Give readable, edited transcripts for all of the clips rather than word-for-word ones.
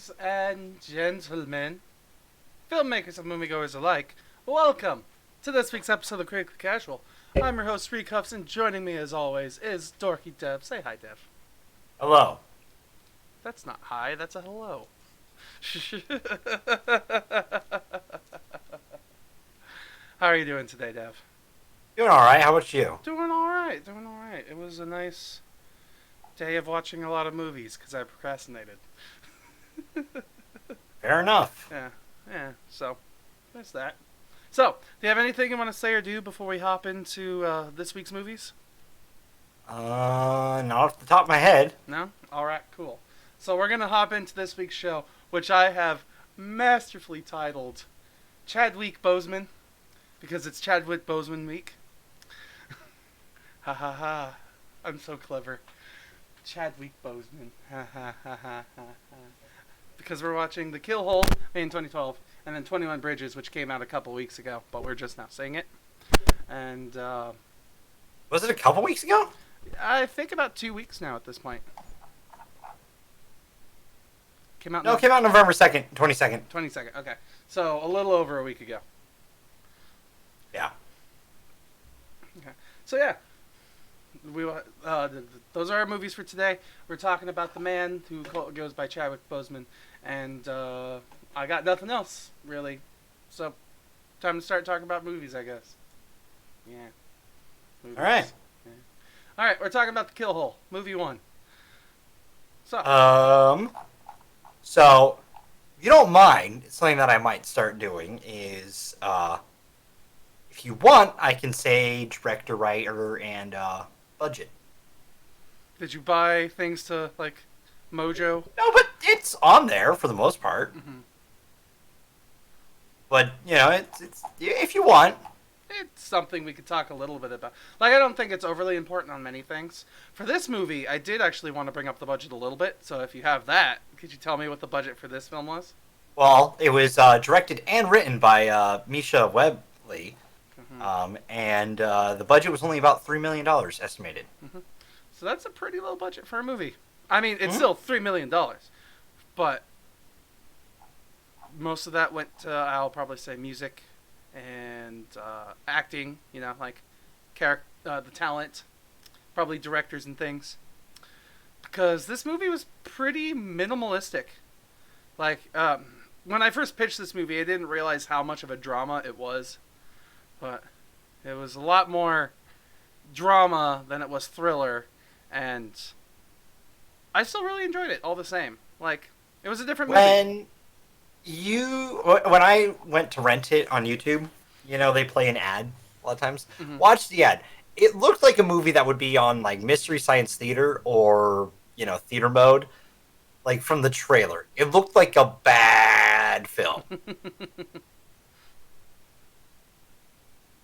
Ladies and gentlemen, filmmakers and moviegoers alike, welcome to this week's episode of Critically Casual. I'm your host, Srekcuf5, and joining me as always is DorkyDev. Say hi, Dev. Hello. That's not hi, that's a hello. How are you doing today, Dev? Doing alright, how about you? Doing alright. It was a nice day of watching a lot of movies because I procrastinated. Fair enough. Yeah, so there's that. So, do you have anything you want to say or do before we hop into this week's movies? Not off the top of my head. No? Alright, cool. So we're going to hop into this week's show, which I have masterfully titled Chadwick Boseman, because it's Chadwick Boseman week. Ha ha ha. I'm so clever. Chadwick Boseman. Ha ha ha ha ha. Because we're watching The Kill Hole in 2012, and then 21 Bridges, which came out a couple weeks ago, but we're just now seeing it. And Was it a couple weeks ago? I think about 2 weeks now at this point. Came out. No, it came out November 2nd, 22nd. 22nd. Okay, so a little over a week ago. Yeah. Okay, so yeah. Those are our movies for today. We're talking about the man who goes by Chadwick Boseman, and I got nothing else really. So, time to start talking about movies, I guess. Yeah. Movies. All right. Yeah. All right, we're talking about The Kill Hole, movie 1. So. So, if you don't mind, something that I might start doing is, if you want, I can say director, writer, and budget. Did you buy things to like Mojo? No, but it's on there for the most part. Mm-hmm. But you know, it's if you want. It's something we could talk a little bit about. Like, I don't think it's overly important on many things. For this movie, I did actually want to bring up the budget a little bit. So if you have that, could you tell me what the budget for this film was? Well, it was directed and written by Misha Webley. Mm-hmm. And the budget was only about $3 million estimated. Mm-hmm. So that's a pretty low budget for a movie. I mean, it's still $3 million. But most of that went to, I'll probably say, music and acting, you know, like the talent, probably directors and things. Because this movie was pretty minimalistic. Like, when I first pitched this movie, I didn't realize how much of a drama it was. But it was a lot more drama than it was thriller. And I still really enjoyed it all the same. Like, it was a different movie. When I went to rent it on YouTube, you know, they play an ad a lot of times. Mm-hmm. Watch the ad. It looked like a movie that would be on, like, Mystery Science Theater or, you know, theater mode. Like, from the trailer. It looked like a bad film.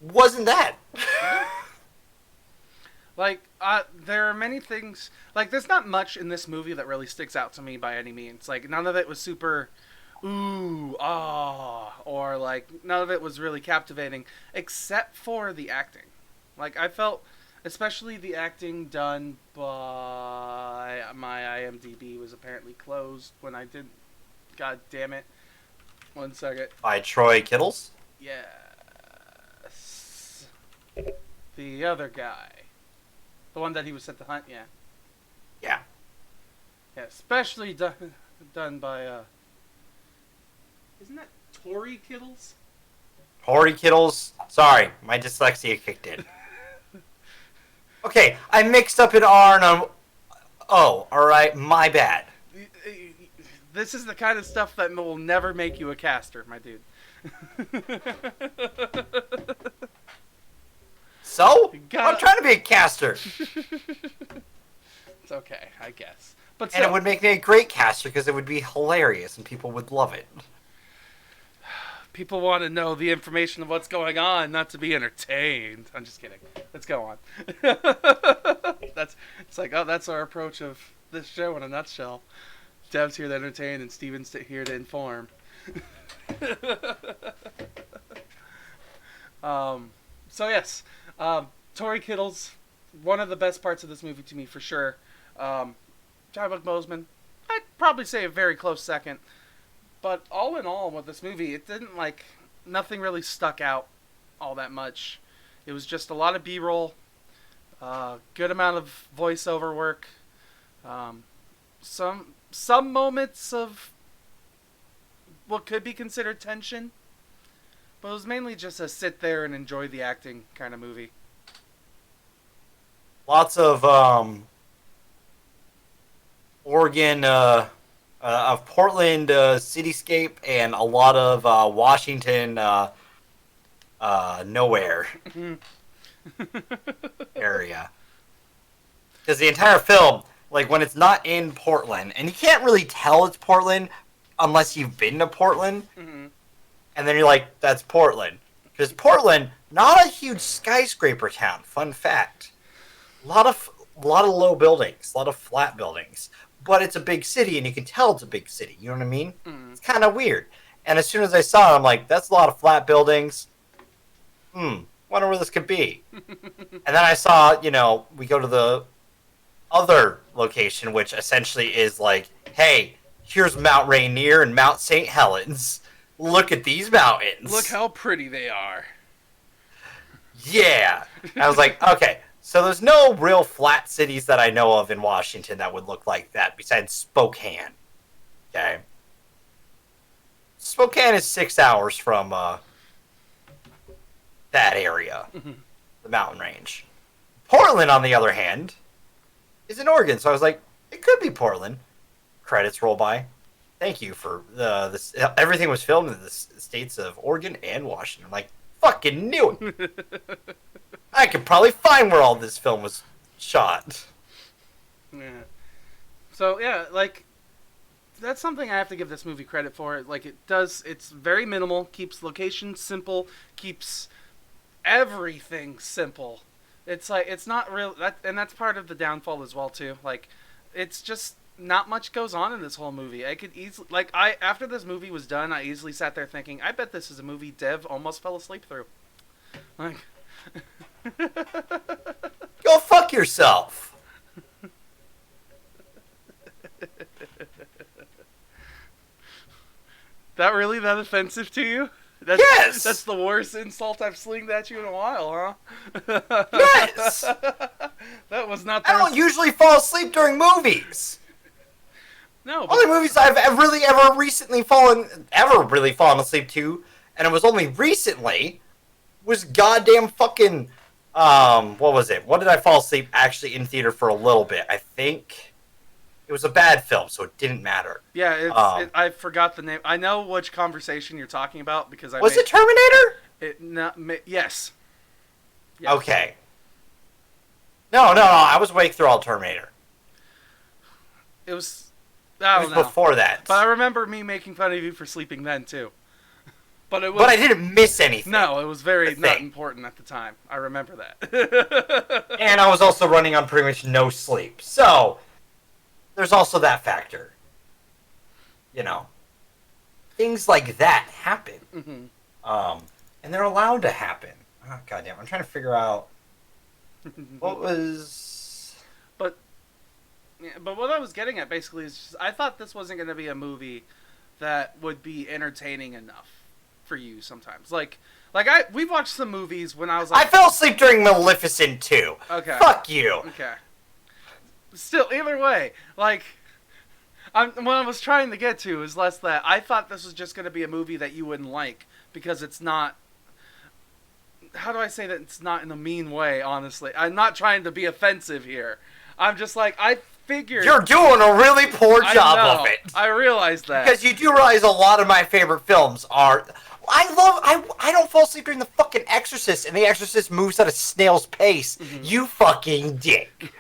Wasn't that? Like, there are many things. Like, there's not much in this movie that really sticks out to me by any means. Like, none of it was super, ooh, ah, or, like, none of it was really captivating, except for the acting. Like, I felt, especially the acting done by my IMDb was apparently closed when I did. God damn it. 1 second. By Troy Kittles? Yes. The other guy. The one that he was sent to hunt, yeah. Yeah. Yeah, especially done by, isn't that Tory Kittles? Tory Kittles? Sorry, my dyslexia kicked in. Okay, I mixed up an R and an O. Alright, my bad. This is the kind of stuff that will never make you a caster, my dude. So? I'm trying to be a caster. It's okay, I guess. But and it would make me a great caster because it would be hilarious and people would love it. People want to know the information of what's going on, not to be entertained. I'm just kidding. Let's go on. It's like, oh, that's our approach of this show in a nutshell. Dev's here to entertain and Steven's here to inform. So yes, Tory Kittles, one of the best parts of this movie to me for sure. Chadwick Boseman, probably say a very close second. But all in all, with this movie, it didn't nothing really stuck out all that much. It was just a lot of B-roll, good amount of voiceover work, some moments of what could be considered tension, but it was mainly just a sit there and enjoy the acting kind of movie. Lots of Oregon, of Portland cityscape, and a lot of Washington nowhere area. Because the entire film, when it's not in Portland, and you can't really tell it's Portland unless you've been to Portland, and then you're like, that's Portland. Because Portland, not a huge skyscraper town. Fun fact. A lot of low buildings, a lot of flat buildings. But it's a big city, and you can tell it's a big city. You know what I mean? It's kind of weird. And as soon as I saw it, I'm like, that's a lot of flat buildings. Wonder where this could be. And then I saw, we go to the other location, which essentially is hey, here's Mount Rainier and Mount St. Helens. Look at these mountains. Look how pretty they are. Yeah. I was like, okay. So there's no real flat cities that I know of in Washington that would look like that besides Spokane. Okay. Spokane is 6 hours from that area, the mountain range. Portland, on the other hand, is in Oregon. So I was like, it could be Portland. Credits roll by. Thank you for this. Everything was filmed in the states of Oregon and Washington. I'm like, fucking knew it. I could probably find where all this film was shot. Yeah. So, yeah, that's something I have to give this movie credit for. It's very minimal, keeps locations simple, keeps everything simple. It's not real, and that's part of the downfall as well, too. It's just not much goes on in this whole movie. I could easily, after this movie was done, I easily sat there thinking, I bet this is a movie Dev almost fell asleep through. Go fuck yourself. That really that offensive to you? Yes! That's the worst insult I've slinged at you in a while, huh? Yes! That was not the I don't usually fall asleep during movies. No. Only movies I've ever really fallen asleep to, and it was only recently, was goddamn fucking, what was it? What did I fall asleep actually in theater for a little bit? I think it was a bad film, so it didn't matter. Yeah, I forgot the name. I know which conversation you're talking about because Was it Terminator? Yes. Okay. No, I was awake through all Terminator. It was... It was before that. But I remember me making fun of you for sleeping then, too. But I didn't miss anything. No, it was very not important at the time. I remember that. And I was also running on pretty much no sleep. So, there's also that factor. Things like that happen. Mm-hmm. And they're allowed to happen. Oh, goddamn. I'm trying to figure out what was... But what I was getting at basically is just, I thought this wasn't going to be a movie that would be entertaining enough for you sometimes. We've watched some movies when I was I fell asleep during Maleficent 2. Okay. Fuck you. Okay. Still, either way, what I was trying to get to is less that I thought this was just going to be a movie that you wouldn't like because it's not... How do I say that it's not in a mean way, honestly? I'm not trying to be offensive here. I'm just I figured... You're doing a really poor job of it. I realize that. Because you do realize a lot of my favorite films are... I don't fall asleep during The fucking Exorcist, and The Exorcist moves at a snail's pace. Mm-hmm. You fucking dick.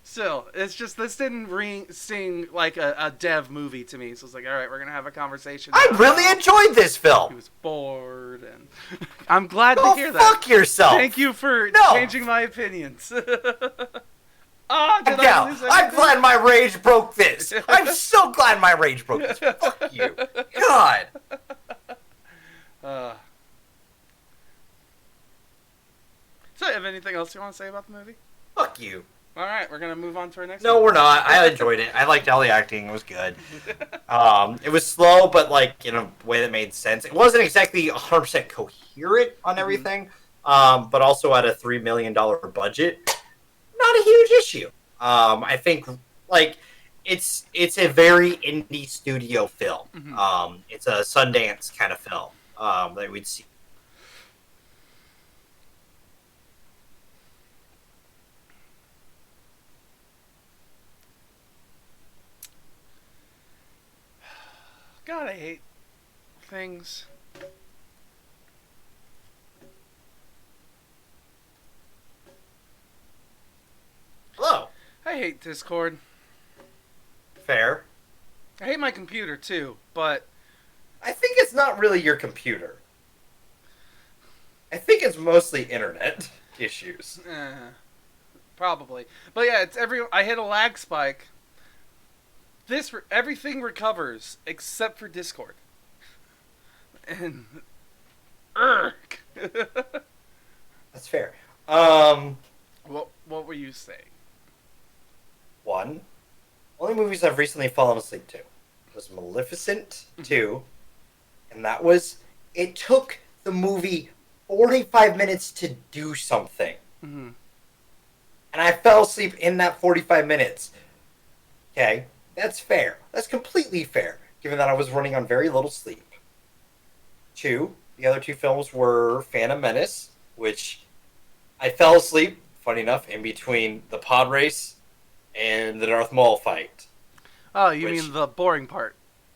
Still, it's just, this didn't seem like a Dev movie to me. So it's alright, we're going to have a conversation. I really enjoyed this film. He was bored, and I'm glad to hear that. Go fuck yourself. Thank you for changing my opinions. I'm glad my rage broke this. I'm so glad my rage broke this. Fuck you. God. So, have anything else you want to say about the movie? Fuck you. All right, we're gonna move on to our next. No, we're not. I enjoyed it. I liked all the acting. It was good. It was slow, but like in a way that made sense. It wasn't exactly 100% coherent on everything, but also at a $3 million budget, not a huge issue. I think like it's a very indie studio film. It's a Sundance kind of film that we'd see. God, I hate things. Hello. I hate Discord. Fair. I hate my computer too, but I think it's not really your computer. I think it's mostly internet issues. probably. But yeah, it's I hit a lag spike. Everything recovers except for Discord. And That's fair. What were you saying? One, only movies I've recently fallen asleep to was Maleficent 2, and that was, it took the movie 45 minutes to do something. And I fell asleep in that 45 minutes. Okay, that's fair. That's completely fair, given that I was running on very little sleep. Two, the other two films were Phantom Menace, which I fell asleep, funny enough, in between the pod race and the Darth Maul fight. Oh, you mean the boring part?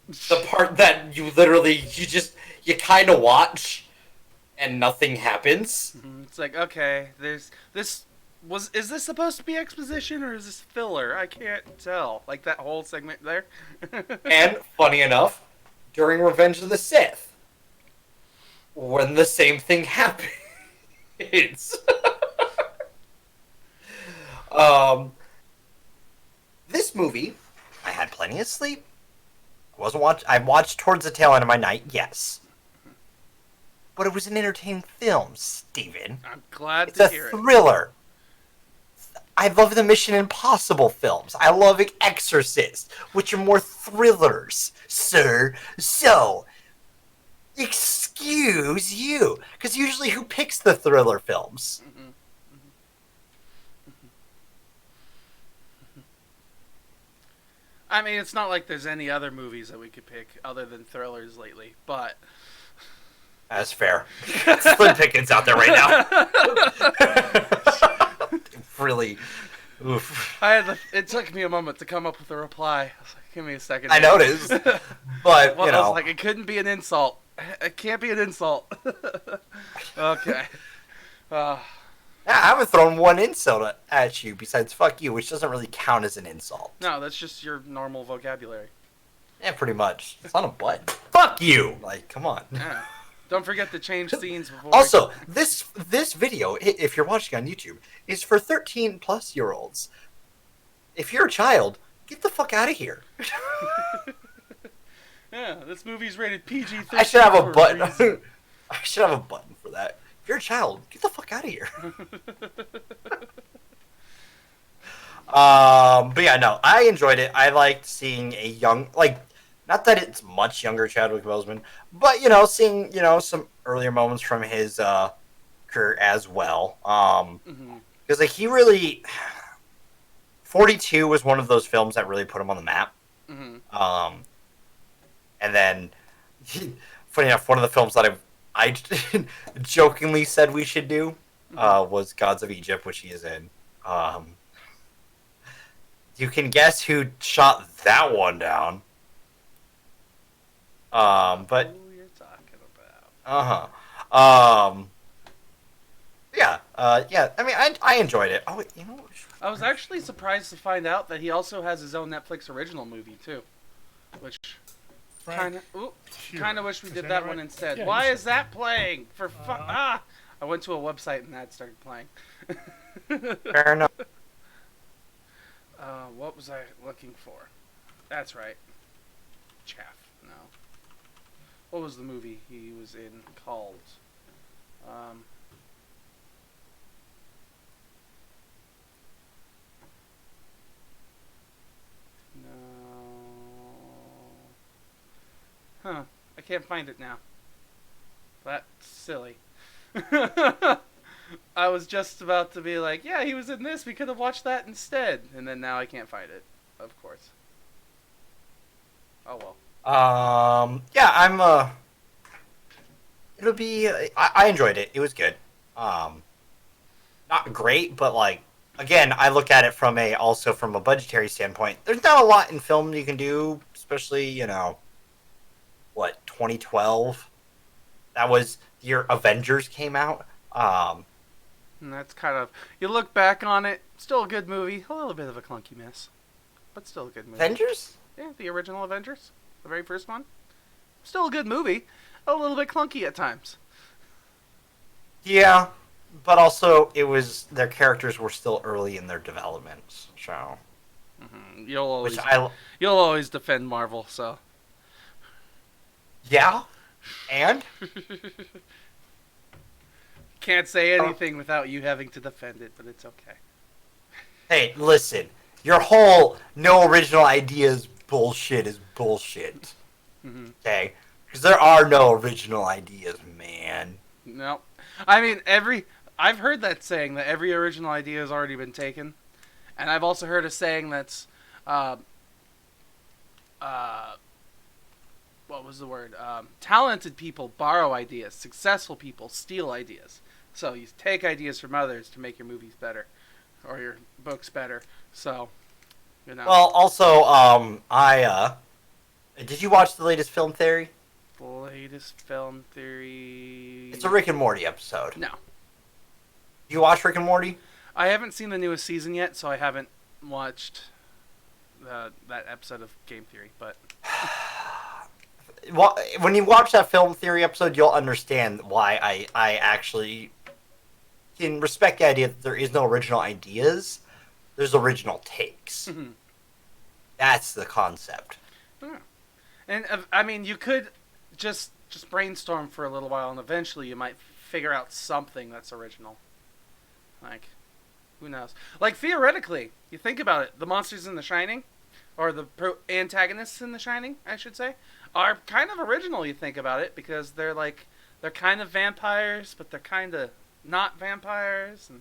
The part that you literally, you kind of watch and nothing happens. It's like, okay, is this supposed to be exposition or is this filler? I can't tell. Like that whole segment there. And funny enough, during Revenge of the Sith, when the same thing happens. This movie, I had plenty of sleep. I watched towards the tail end of my night, yes. But it was an entertaining film, Steven. I'm glad to hear it. It's a thriller. I love the Mission Impossible films. I love Exorcist, which are more thrillers, sir. So, excuse you. Because usually who picks the thriller films? I mean, it's not like there's any other movies that we could pick other than thrillers lately, but... That's fair. Slim pickings out there right now. Really. Oof. It took me a moment to come up with a reply. I was like, give me a second. I noticed. But, well, I was like, it couldn't be an insult. It can't be an insult. Okay. I haven't thrown one insult at you besides fuck you, which doesn't really count as an insult. No, that's just your normal vocabulary. Yeah, pretty much. It's on a button. Fuck you! Like, come on. Yeah. Don't forget to change scenes before. Also, this video, if you're watching on YouTube, is for 13-plus-year-olds. If you're a child, get the fuck out of here. Yeah, this movie's rated PG-13. I should have a button. I should have a button for that. If you're a child, get the fuck out of here. But yeah, no, I enjoyed it. I liked seeing a young, not that it's much younger Chadwick Boseman, but, seeing, some earlier moments from his career as well. Because, he really... 42 was one of those films that really put him on the map. And then, funny enough, one of the films that I jokingly said we should do was Gods of Egypt, which he is in. You can guess who shot that one down. But who you're talking about? Yeah. I mean, I enjoyed it. Oh, you know. I was actually surprised to find out that he also has his own Netflix original movie too, which kind of wish we did that one instead. Yeah, why is that playing? I went to a website and that started playing. Fair enough. What was I looking for? That's right. Chaff. No. What was the movie he was in called? can't find it now. That's silly. I was just about to be like, yeah, he was in this. We could have watched that instead. And then now I can't find it. Of course. Oh, well. Yeah, it'll be, I enjoyed it. It was good. Not great, but like, again, I look at it also from a budgetary standpoint. There's not a lot in film you can do, especially, 2012? That was the year Avengers came out. And that's kind of, you look back on it, still a good movie. A little bit of a clunky mess, but still a good movie. Avengers? Yeah, the original Avengers. The very first one. Still a good movie. A little bit clunky at times. Yeah, but also their characters were still early in their development, so. Mm-hmm. You'll always defend Marvel, so. Yeah, and? Can't say anything without you having to defend it, but it's okay. Hey, listen. Your whole no original ideas bullshit is bullshit. Mm-hmm. Okay? Because there are no original ideas, man. No. I mean, I've heard that saying that every original idea has already been taken. And I've also heard a saying that's, what was the word? Talented people borrow ideas. Successful people steal ideas. So you take ideas from others to make your movies better. Or your books better. So, Well, also, did you watch the latest Film Theory? The latest Film Theory... It's a Rick and Morty episode. No. You watch Rick and Morty? I haven't seen the newest season yet, so I haven't watched that episode of Game Theory, but... Well, when you watch that Film Theory episode, you'll understand why I actually can respect the idea that there is no original ideas. There's original takes. Mm-hmm. That's the concept. Yeah. And, I mean, you could just brainstorm for a little while, and eventually you might figure out something that's original. Like, who knows? Like, theoretically, you think about it, the monsters in The Shining, or the antagonists in The Shining, I should say, are kind of original, you think about it, because they're kind of vampires, but they're kind of not vampires.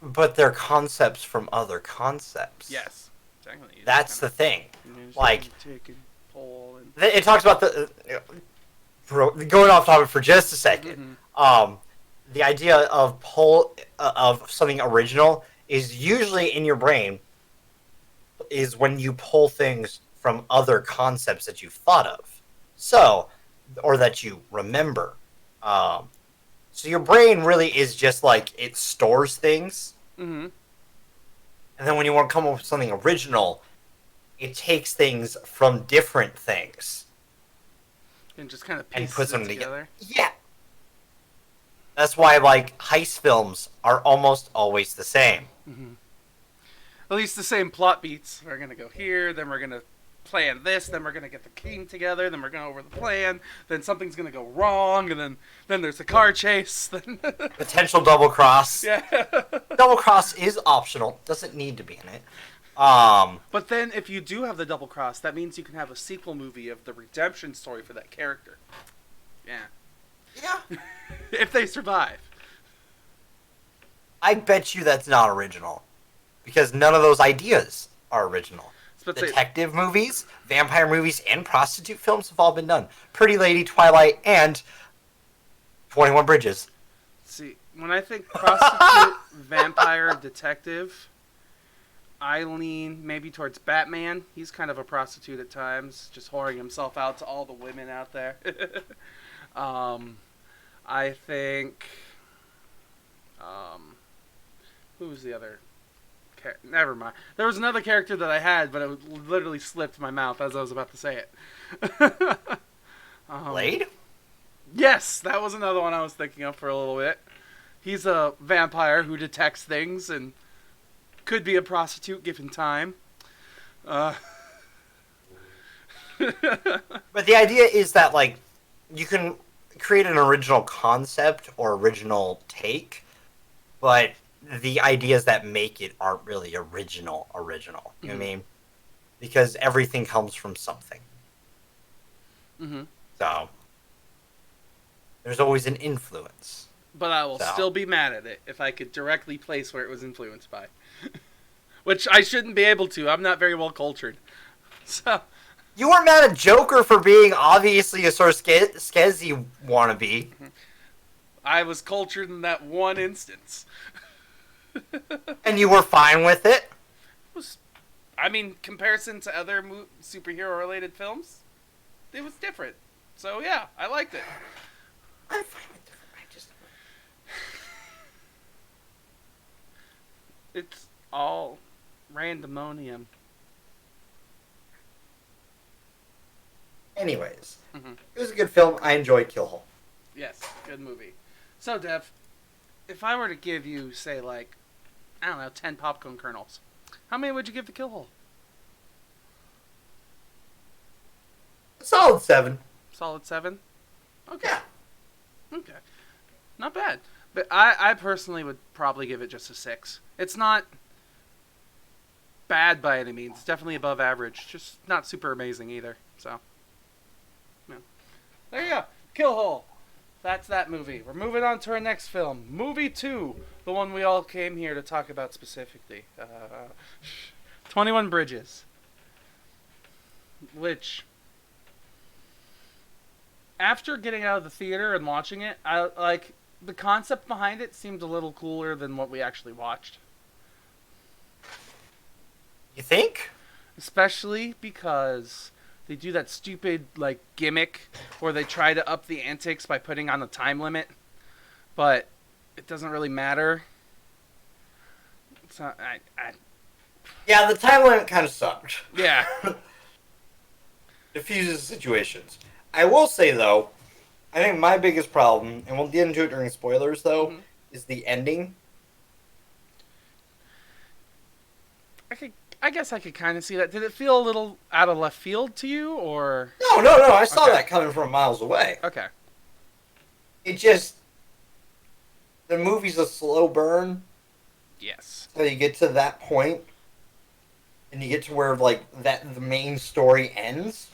But they're concepts from other concepts. Yes, exactly. That's the thing. Like, and... it talks about going off topic for just a second. Mm-hmm. The idea of something original is usually in your brain is when you pull things from other concepts that you've thought of, or that you remember. So your brain really is just like it stores things, mm-hmm. and then when you want to come up with something original, it takes things from different things and just kind of puts them together. Yeah. That's why, like, heist films are almost always the same. Mm-hmm. At least the same plot beats. We're going to go here, then we're going to plan this, then we're going to get the team together, then we're going over the plan, then something's going to go wrong, and then there's a car chase. Then Potential double cross. Yeah. Double cross is optional. Doesn't need to be in it. But then if you do have the double cross, that means you can have a sequel movie of the redemption story for that character. Yeah. Yeah. If they survive. I bet you that's not original. Because none of those ideas are original. Detective movies, vampire movies, and prostitute films have all been done. Pretty Lady, Twilight, and 21 Bridges. See, when I think prostitute, vampire, detective, I lean maybe towards Batman. He's kind of a prostitute at times, just whoring himself out to all the women out there. I think... who's the other... Never mind. There was another character that I had, but it literally slipped my mouth as I was about to say it. Blade? Yes, that was another one I was thinking of for a little bit. He's a vampire who detects things and could be a prostitute given time. But the idea is that, like, you can create an original concept or original take, but the ideas that make it aren't really original. You know what I mean? Because everything comes from something. Mm-hmm. So there's always an influence. But I will So. still be mad at it if I could directly place where it was influenced by. Which I shouldn't be able to. I'm not very well cultured. So You weren't mad at Joker for being obviously a sort of sketchy wannabe. I was cultured in that one instance. And you were fine with it? I mean, comparison to other superhero-related films, it was different. So yeah, I liked it. I'm fine with different. It's all randomonium. Anyways, Mm-hmm. it was a good film. I enjoyed Killhole. Yes, good movie. So, Dev, if I were to give you, say, like, I don't know, 10 popcorn kernels, how many would you give to Killhole? Solid 7. Solid 7? Okay. Yeah. Okay. Not bad. But I personally would probably give it just a 6. It's not bad by any means. It's definitely above average. Just not super amazing either. So, yeah. There you go. Killhole. That's that movie. We're moving on to our next film. Movie 2. The one we all came here to talk about specifically. 21 Bridges. Which, after getting out of the theater and watching it, the concept behind it seemed a little cooler than what we actually watched. You think? Especially because they do that stupid, like, gimmick where they try to up the antics by putting on a time limit, but it doesn't really matter. It's not, Yeah, the time limit kind of sucked. Yeah. Diffuses situations. I will say, though, I think my biggest problem, and we'll get into it during spoilers, though, is the ending. I guess I could kind of see that. Did it feel a little out of left field to you, or? No. I saw that coming from miles away. Okay. It just... The movie's a slow burn. Yes. So you get to that point, and you get to where, like, the main story ends.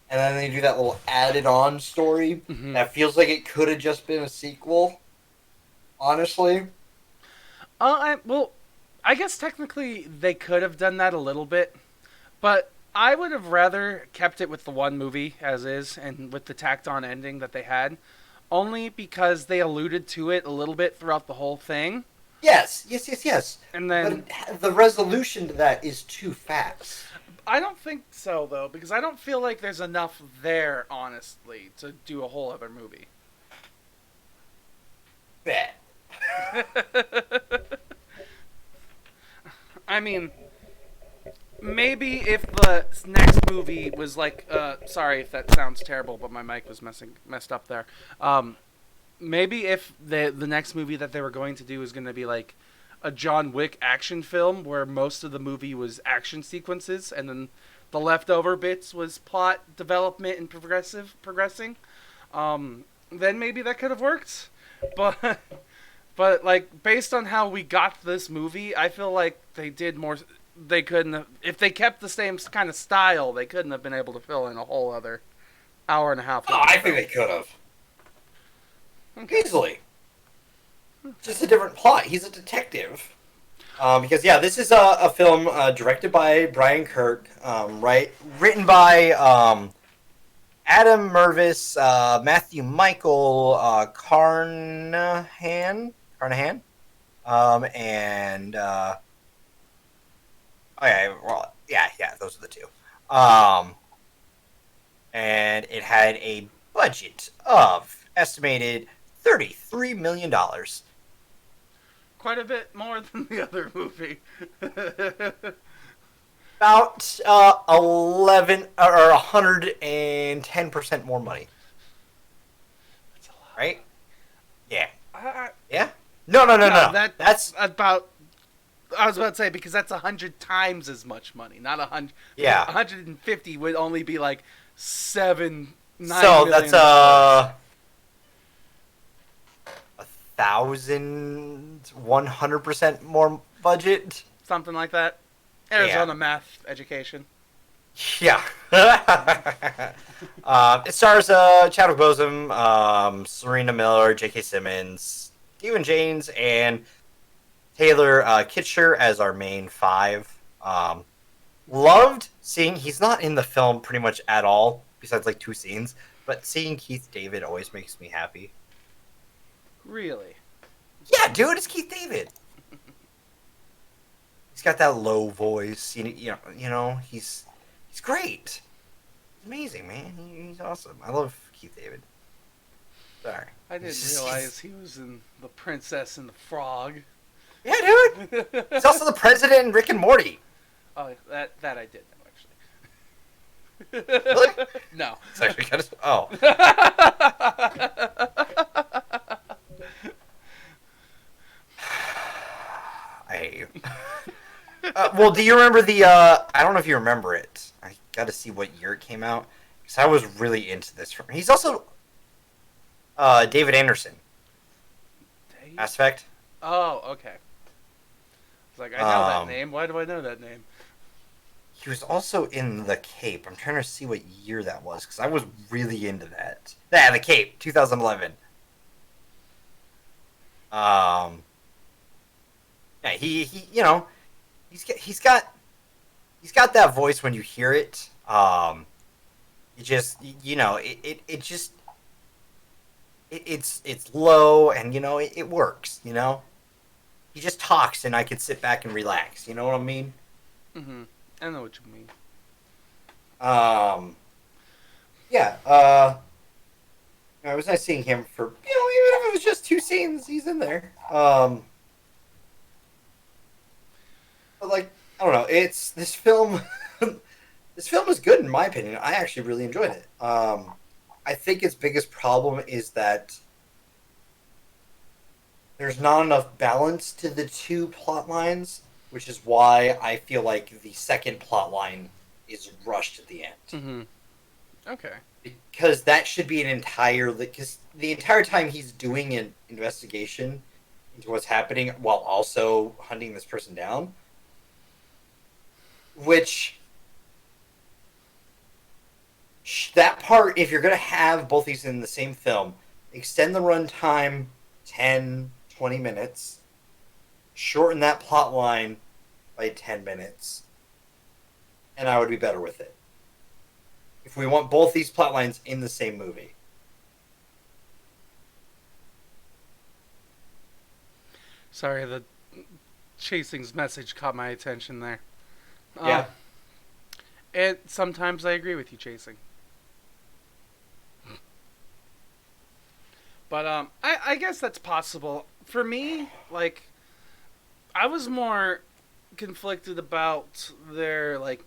And then they do that little added-on story that feels like it could have just been a sequel. Honestly. I guess technically they could have done that a little bit, but I would have rather kept it with the one movie as is and with the tacked-on ending that they had, only because they alluded to it a little bit throughout the whole thing. Yes. And then... But the resolution to that is too fast. I don't think so, though, because I don't feel like there's enough there, honestly, to do a whole other movie. Bet. I mean, maybe if the next movie was like, sorry if that sounds terrible, but my mic was messed up there. Maybe if the next movie that they were going to do was going to be like a John Wick action film where most of the movie was action sequences and then the leftover bits was plot development and progressing, then maybe that could have worked. But like, based on how we got this movie, I feel like they did more. They couldn't have, if they kept the same kind of style, they couldn't have been able to fill in a whole other hour and a half. Oh, I think they could have. Okay. Easily. Just a different plot. He's a detective. Because, yeah, this is a film directed by Brian Kirk, written by Adam Mervis, Matthew Michael, Carnahan, and those are the two. And it had a budget of estimated $33 million. Quite a bit more than the other movie. About 11 or 110% more money. That's a lot. Right? Yeah. Yeah? No. That's about. I was about to say, because that's 100 times as much money, not 100. Yeah. 150 would only be like 9 so million. That's 1,100% more budget. Something like that. Arizona math education. Yeah. It stars Chadwick Boseman, Serena Miller, J.K. Simmons, Stephen James, and Taylor Kitcher as our main five. Loved seeing he's not in the film pretty much at all, besides like 2 scenes. But seeing Keith David always makes me happy. Really? Yeah, dude, it's Keith David. He's got that low voice. He's great. He's amazing, man. He's awesome. I love Keith David. Sorry. I didn't realize he was in The Princess and the Frog. Yeah, dude. He's also the president in Rick and Morty. Oh, that I did know, actually. Really? No. It's actually kind of... Oh. I hate you. Well, do you remember the... I don't know if you remember it. I got to see what year it came out. Because I was really into this. He's also... David Anderson. Mass Effect. Oh, okay. It's like, I know that name. Why do I know that name? He was also in The Cape. I'm trying to see what year that was, because I was really into that. Yeah, The Cape, 2011. Yeah, he's got that voice when you hear it. It just, it's low, and it works. He just talks, and I could sit back and relax. You know what I mean? Mm-hmm. I know what you mean. Yeah. It was nice seeing him for, even if it was just 2 scenes, he's in there. But like, I don't know. It's this film. This film is good in my opinion. I actually really enjoyed it. I think its biggest problem is that there's not enough balance to the 2 plot lines, which is why I feel like the second plot line is rushed at the end. Mm-hmm. Okay. Because that should be because the entire time he's doing an investigation into what's happening while also hunting this person down, which that part, if you're going to have both these in the same film, extend the runtime 10, 20 minutes, shorten that plot line by 10 minutes, and I would be better with it. If we want both these plot lines in the same movie. Sorry, the chasing's message caught my attention there. Yeah. Sometimes I agree with you, Chasing. But I guess that's possible. For me, like, I was more conflicted about their, like,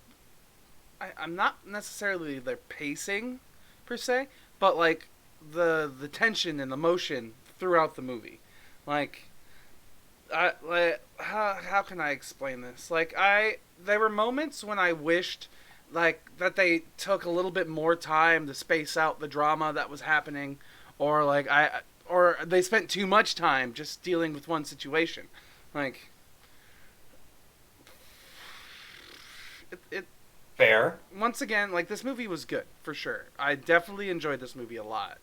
I'm not necessarily their pacing per se, but like the tension and emotion throughout the movie. Like, how can I explain this? Like, there were moments when I wished like that they took a little bit more time to space out the drama that was happening, or or they spent too much time just dealing with one situation. Like, it Fair. once again, like, this movie was good for sure. I definitely enjoyed this movie a lot.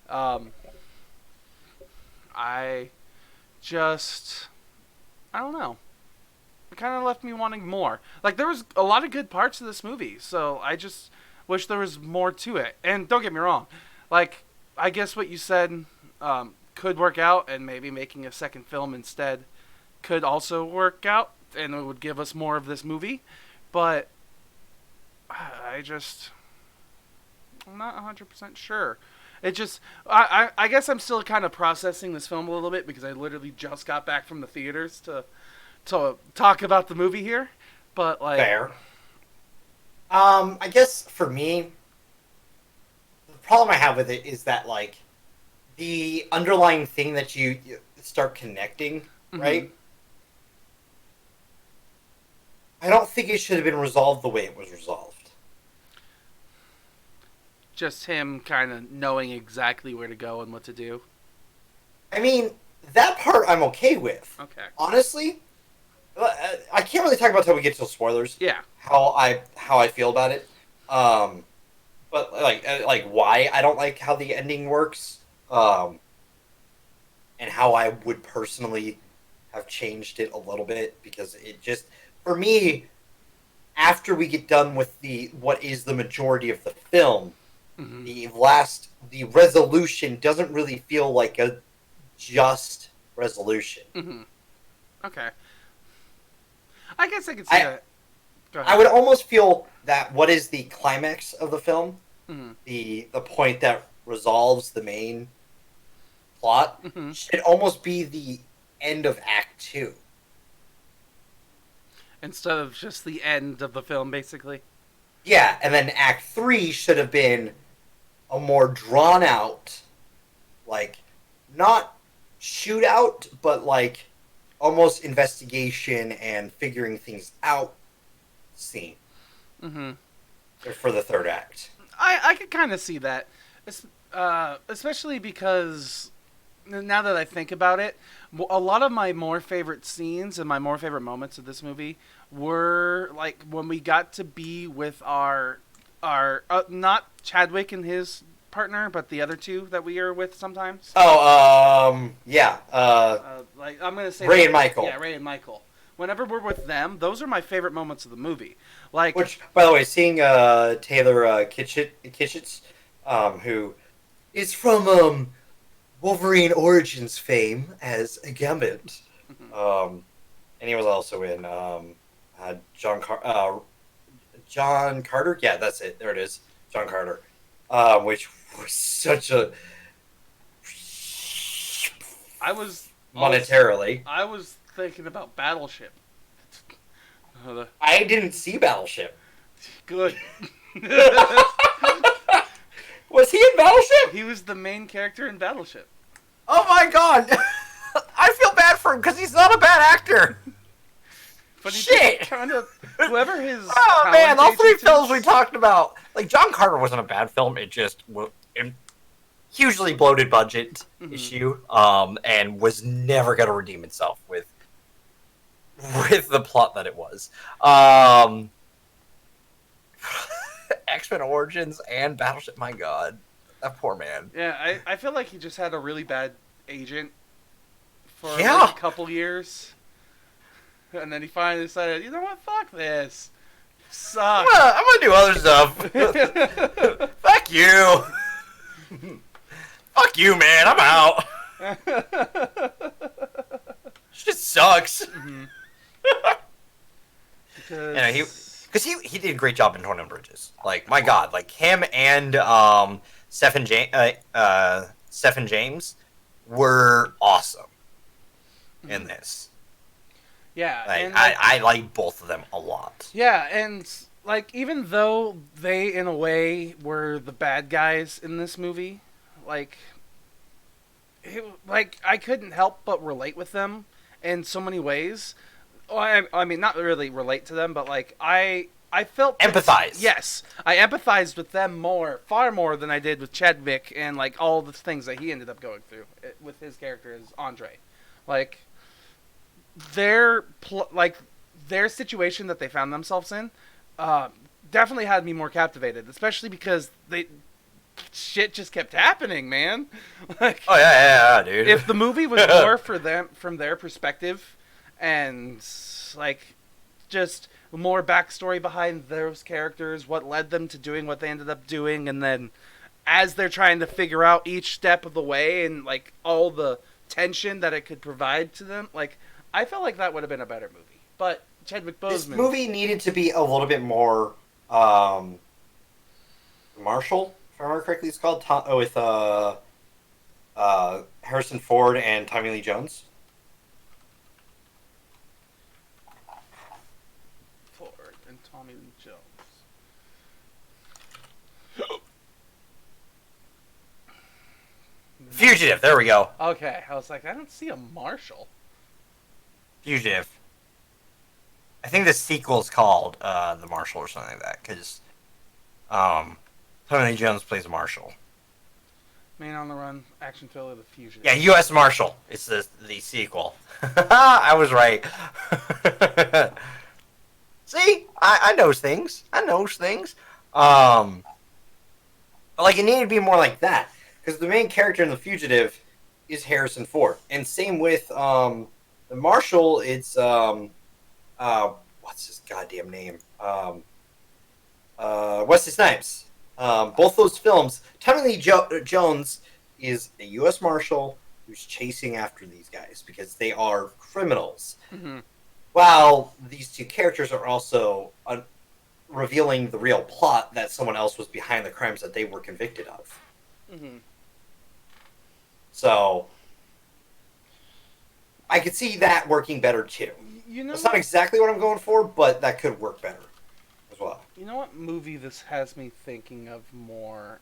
I don't know. It kind of left me wanting more. Like, there was a lot of good parts of this movie, so I just wish there was more to it. And don't get me wrong, like, I guess what you said could work out, and maybe making a second film instead could also work out, and it would give us more of this movie. But I'm not 100% sure. It just, I guess I'm still kind of processing this film a little bit, because I literally just got back from the theaters to talk about the movie here. But, like... Fair. I guess for me, the problem I have with it is that, like, the underlying thing that you start connecting, Mm-hmm. right? I don't think it should have been resolved the way it was resolved. Just him kind of knowing exactly where to go and what to do. I mean, that part I'm okay with. Okay. Honestly, I can't really talk about until we get to spoilers. Yeah. How I feel about it. But like why I don't like how the ending works. And how I would personally have changed it a little bit, because it just, for me, after we get done with what is the majority of the film, Mm-hmm. the resolution doesn't really feel like a just resolution. Mm-hmm. Okay. I guess I could see that. Go ahead. I would almost feel that what is the climax of the film, Mm-hmm. the point that resolves the main plot, Mm-hmm. should almost be the end of Act 2. Instead of just the end of the film, basically. Yeah, and then Act 3 should have been a more drawn out, like, not shootout, but like almost investigation and figuring things out scene Mm-hmm. for the third act. I could kind of see that, especially because now that I think about it, a lot of my more favorite scenes and my more favorite moments of this movie were like when we got to be with our not Chadwick and his partner, but the other two that we are with sometimes. Yeah. Like I'm gonna say Ray and Michael. Yeah, Ray and Michael. Whenever we're with them, those are my favorite moments of the movie. Like, Which, by the way, seeing Taylor Kitschitz, who is from Wolverine Origins fame as a Gambit, and he was also in John Carter. Yeah, that's it. There it is, John Carter, which was such a monetarily. I was thinking about Battleship. I didn't see Battleship. Good. Was he in Battleship? He was the main character in Battleship. Oh my god! I feel bad for him because he's not a bad actor. But he Shit! Kind of whoever his. Oh man, all three agent films is- we talked about, like John Carter wasn't a bad film. It just hugely bloated budget issue, and was never going to redeem itself with the plot that it was. X-Men Origins and Battleship. My god, that poor man. Yeah, I feel like he just had a really bad agent for Yeah. like a couple years, and then he finally decided, you know what, fuck this, sucks. I'm gonna do other stuff. Fuck you. Fuck you, man. I'm out. Shit sucks. Because he did a great job in Torn and Bridges. Like, my god, like him and Stephen James were awesome in this. Yeah, Like, and like, I like both of them a lot. yeah, and like even though they in a way were the bad guys in this movie, like I couldn't help but relate with them in so many ways. Well, I mean, not really relate to them, but like I felt Empathize. Yes, I empathized with them far more than I did with Chadwick and like all the things that he ended up going through with his character as Andre. Like their situation that they found themselves in definitely had me more captivated, especially because shit just kept happening, man. Like, Oh yeah, dude. if the movie was more for them from their perspective and like just more backstory behind those characters, what led them to doing what they ended up doing, and then as they're trying to figure out each step of the way and like all the tension that it could provide to them, like I felt like that would have been a better movie. But Chadwick Boseman, This movie needed to be a little bit more Marshall, if I remember correctly. It's called with Harrison Ford and Tommy Lee Jones. Ford and Tommy Lee Jones. Fugitive. There we go. Okay, I was like, I don't see a Marshall. Fugitive. I think the sequel's called The Marshal or something like that, because Tommy Lee Jones plays Marshall. Man on the Run, action thriller, The Fugitive. Yeah, U.S. Marshal. It's the sequel. I was right. See, I knows things. I knows things. But like it needed to be more like that because the main character in The Fugitive is Harrison Ford, and same with the Marshal. It's what's his goddamn name? Wesley Snipes. Both those films, Tommy Lee Jones is a U.S. Marshal who's chasing after these guys because they are criminals. Mm-hmm. While these two characters are also revealing the real plot that someone else was behind the crimes that they were convicted of. Mm-hmm. So, I could see that working better too. You know, that's not exactly what I'm going for, but that could work better as well. You know what movie this has me thinking of more?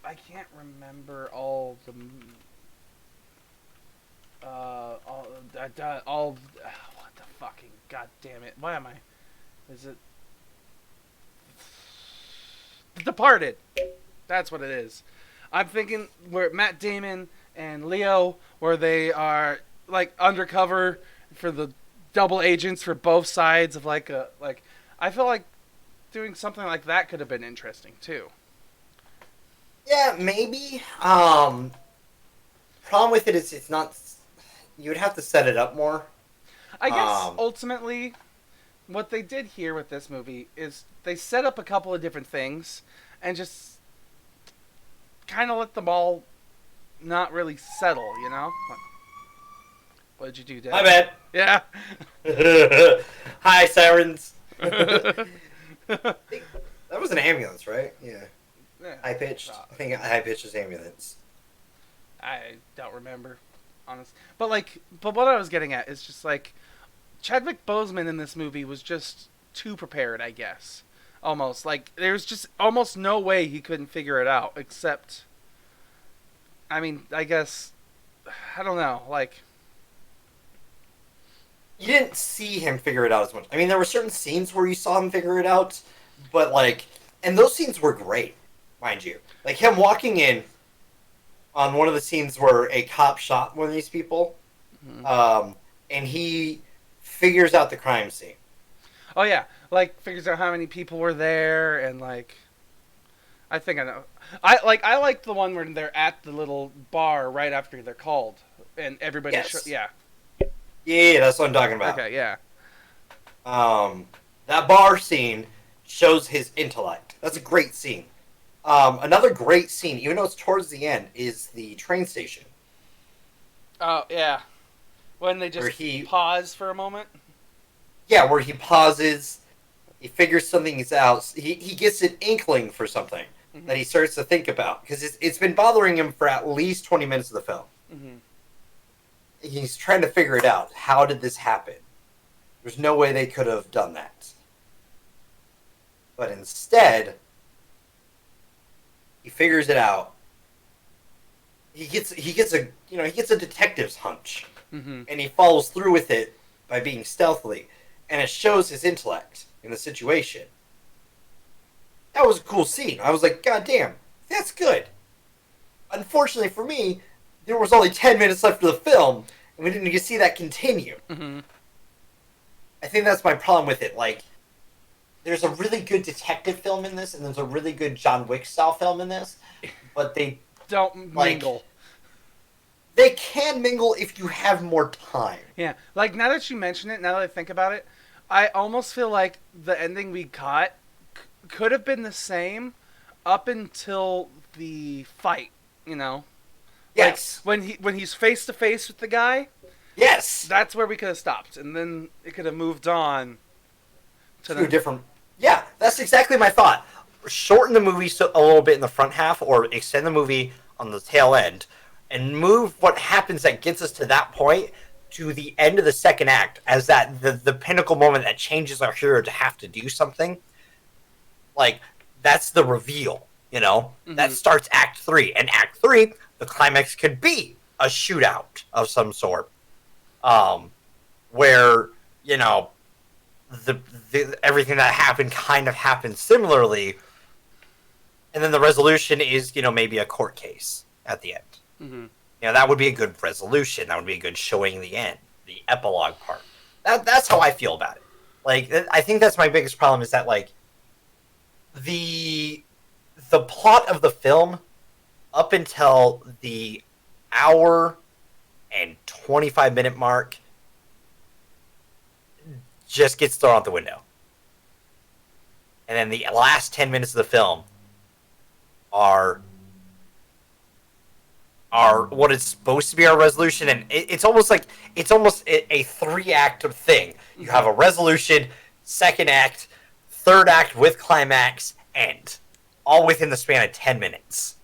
I can't remember all the. What the fucking goddamn it? Why am I? Is it The Departed? That's what it is. I'm thinking where Matt Damon and Leo, where they are like undercover for the double agents for both sides of I feel like doing something like that could have been interesting too. Yeah, maybe. Problem with it is it's not. You would have to set it up more. I guess ultimately, what they did here with this movie is they set up a couple of different things and just kind of let them all not really settle, you know? What did you do, Dad? My bad. Yeah. Hi, sirens. That was an ambulance, right? Yeah. High pitched. I think high pitched is ambulance. I don't remember, honestly. But what I was getting at is just like Chadwick Boseman in this movie was just too prepared, I guess. Almost like there's just almost no way he couldn't figure it out, except. I mean, I guess I don't know, like. You didn't see him figure it out as much. I mean, there were certain scenes where you saw him figure it out, but and those scenes were great, mind you. Like him walking in on one of the scenes where a cop shot one of these people, and he figures out the crime scene. Oh yeah, figures out how many people were there, and I think I know. I like the one where they're at the little bar right after they're called, and everybody. Yes. Yeah, that's what I'm talking about. Okay, yeah. That bar scene shows his intellect. That's a great scene. Another great scene, even though it's towards the end, is the train station. Oh yeah, when they just pause for a moment. Yeah, where he pauses, he figures something out. He gets an inkling for something that he starts to think about because it's been bothering him for at least 20 minutes of the film. Mm-hmm. He's trying to figure it out. How did this happen? There's no way they could have done that. But instead, he figures it out. He gets a detective's hunch, and he follows through with it by being stealthily, and it shows his intellect in the situation. That was a cool scene. I was like, God damn, that's good. Unfortunately for me, there was only 10 minutes left of the film, and we didn't get to see that continue. Mm-hmm. I think that's my problem with it. There's a really good detective film in this, and there's a really good John Wick style film in this, but they don't mingle. They can mingle if you have more time. Yeah, now that you mention it, now that I think about it, I almost feel like the ending we got could have been the same up until the fight, you know? Yes. When he's face to face with the guy. Yes. That's where we could have stopped, and then it could have moved on to a different. Yeah, that's exactly my thought. Shorten the movie a little bit in the front half, or extend the movie on the tail end, and move what happens that gets us to that point to the end of the second act as the pinnacle moment that changes our hero to have to do something. That's the reveal, you know? Mm-hmm. That starts Act 3. And Act 3, the climax could be a shootout of some sort. Where, you know, the everything that happened kind of happened similarly, and then the resolution is, maybe a court case at the end. Mm-hmm. That would be a good resolution. That would be a good showing the end, the epilogue part. That's how I feel about it. Like, I think that's my biggest problem is that, like, the plot of the film up until the hour and 25-minute mark just gets thrown out the window. And then the last 10 minutes of the film are what is supposed to be our resolution, and it's almost a 3-act thing. You have a resolution, second act, third act with climax, end. All within the span of 10 minutes.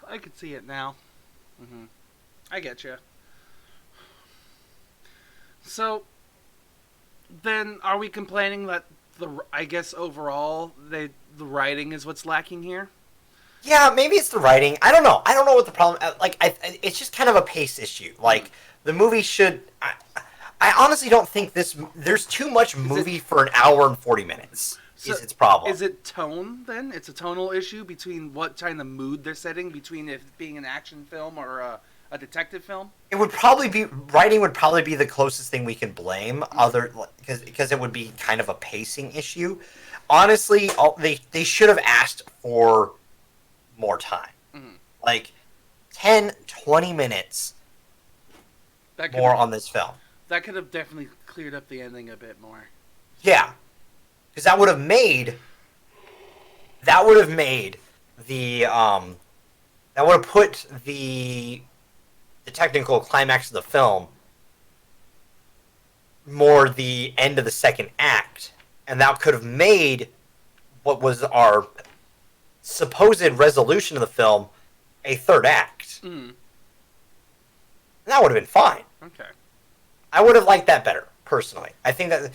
I could see it now. Mm-hmm. I get you. So, then are we complaining that I guess overall the writing is what's lacking here? Yeah, maybe it's the writing. I don't know. I don't know what the problem. It's just kind of a pace issue. Like, the movie should. I honestly don't think there's too much movie for an hour and 40 minutes. So is its problem. Is it tone then? It's a tonal issue between what kind of mood they're setting between it being an action film or a detective film? It would probably be writing. Would probably be the closest thing we can blame, because it would be kind of a pacing issue. Honestly, they should have asked for more time. Mm-hmm. Like 10, 20 minutes more on this film. That could have definitely cleared up the ending a bit more. Yeah. Because that would have made the that would have put the technical climax of the film more the end of the second act, and that could have made what was our supposed resolution of the film a third act. And that would have been fine. Okay. I would have liked that better, personally. I think that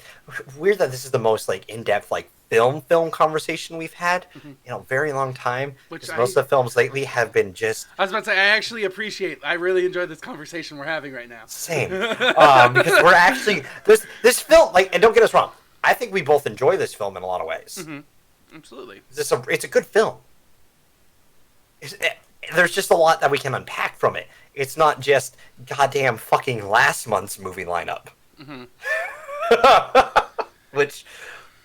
weird that this is the most like in-depth like film conversation we've had in a very long time. Which most of the films lately have been just. I was about to say I really enjoy this conversation we're having right now. Same, because we're actually this film and don't get us wrong. I think we both enjoy this film in a lot of ways. Mm-hmm. Absolutely. It's a good film. There's just a lot that we can unpack from it. It's not just goddamn fucking last month's movie lineup. Mm-hmm. Which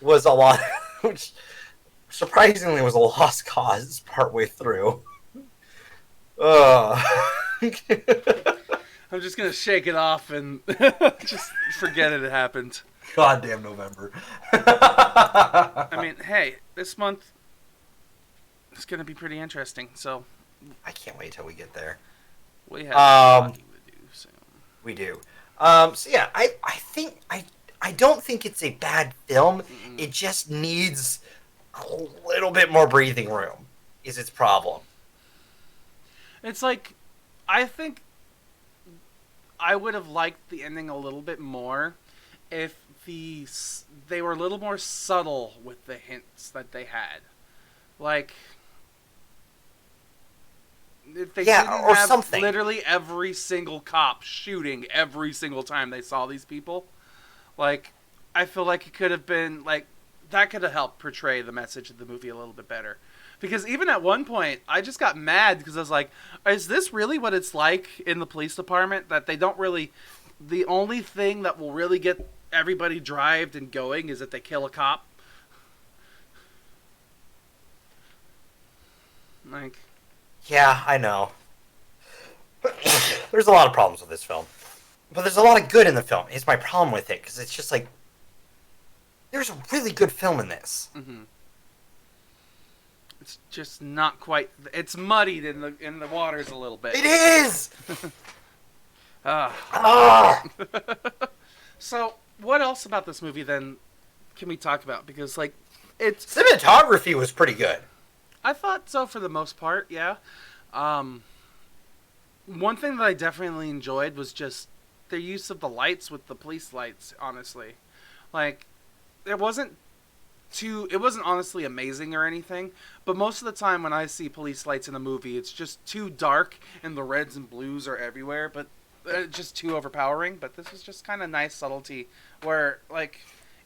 was a lot, which surprisingly was a lost cause partway through. I'm just going to shake it off and just forget it happened. Goddamn November. I mean, hey, this month is going to be pretty interesting, so. I can't wait till we get there. We have talking to do soon. We do. So yeah, I don't think it's a bad film. Mm-hmm. It just needs a little bit more breathing room, is its problem. It's like, I think I would have liked the ending a little bit more if they were a little more subtle with the hints that they had. Like, if they didn't or have something. Literally every single cop shooting every single time they saw these people. Like, I feel like it could have been, like, that could have helped portray the message of the movie a little bit better. Because even at one point, I just got mad because I was like, is this really what it's like in the police department? That they don't really, the only thing that will really get everybody drived and going is that they kill a cop? Like... Yeah, I know. There's a lot of problems with this film. But there's a lot of good in the film. It's my problem with it, because it's just like... There's a really good film in this. Mm-hmm. It's just not quite... It's muddied in the waters a little bit. It is! So, what else about this movie, then, can we talk about? Because, like, it's... Cinematography was pretty good. I thought so for the most part, yeah. One thing that I definitely enjoyed was just their use of the lights with the police lights, honestly. Like, it wasn't honestly amazing or anything, but most of the time when I see police lights in a movie, it's just too dark and the reds and blues are everywhere, but just too overpowering. But this was just kind of nice subtlety where, like,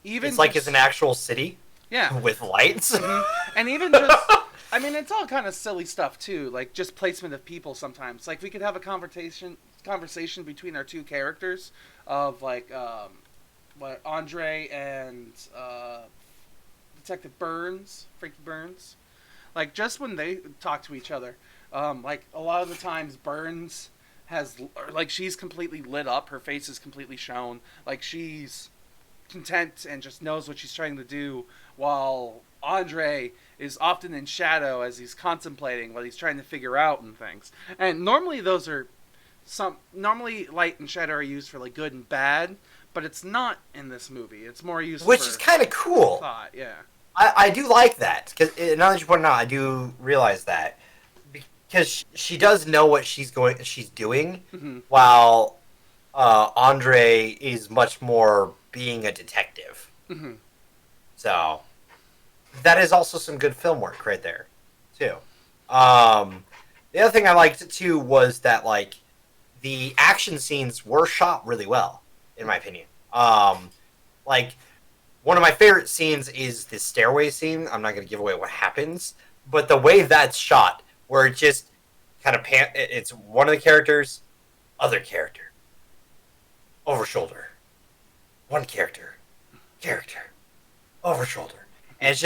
even... It's like it's an actual city? Yeah. With lights? Mm-hmm. And even just... I mean, it's all kind of silly stuff too, like just placement of people sometimes. Like we could have a conversation between our two characters of like what Andre and Detective Frankie Burns. Like just when they talk to each other, like a lot of the times Burns has like she's completely lit up, her face is completely shown, like she's content and just knows what she's trying to do, while Andre is often in shadow as he's contemplating what he's trying to figure out and things. And normally those are normally light and shadow are used for like good and bad, but it's not in this movie. It's more used which for is kind of cool. Thought, yeah. I do like that because now that you point it out, I do realize that because she does know what she's doing, Mm-hmm. while Andre is much more being a detective. Mm-hmm. So that is also some good film work right there, too. The other thing I liked too was that like the action scenes were shot really well, in my opinion. Like one of my favorite scenes is the stairway scene. I'm not going to give away what happens, but the way that's shot, where it just kind of it's one of the characters, other character, over shoulder, one character, over shoulder, and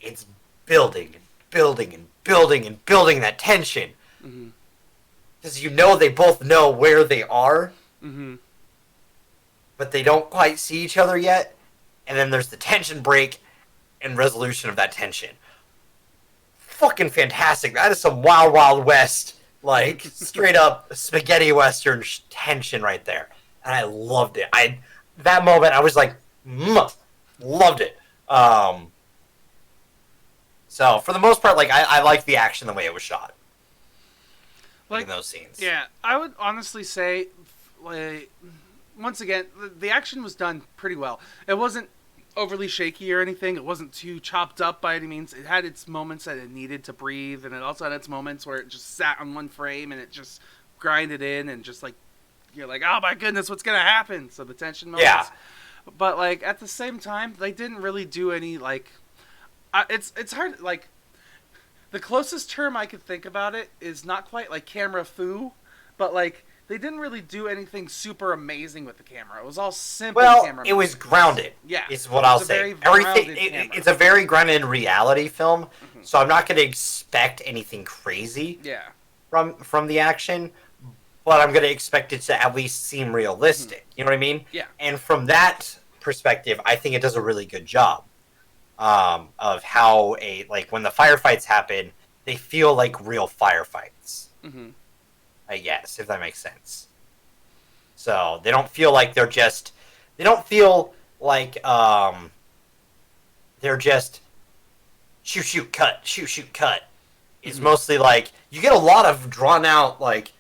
it's building and building and building and building that tension, because you know they both know where they are, but they don't quite see each other yet. And then there's the tension break and resolution of that tension. Fucking fantastic. That is some Wild Wild West, like, straight up spaghetti western tension right there. And I loved it. That moment, I was like, loved it. So, for the most part, like, I like the action the way it was shot. Like, in those scenes. Yeah, I would honestly say, like, once again, the action was done pretty well. It wasn't overly shaky or anything. It wasn't too chopped up by any means. It had its moments that it needed to breathe, and it also had its moments where it just sat on one frame and it just grinded in and just like, you're like, oh my goodness, what's going to happen? So the tension moments. Yeah. But like at the same time, they didn't really do any like, it's hard, like, the closest term I could think about it is not quite like camera foo, but like, they didn't really do anything super amazing with the camera. It was all simple camera. Well, it was grounded. Yeah. Is what I'll say. Everything. It's a very grounded reality film, so I'm not going to expect anything crazy. Yeah. From the action, but I'm going to expect it to at least seem realistic. You know what I mean? Yeah. And from that perspective, I think it does a really good job of how when the firefights happen, they feel like real firefights. I guess, if that makes sense. So they don't feel like they're just shoot cut. It's mostly like you get a lot of drawn out like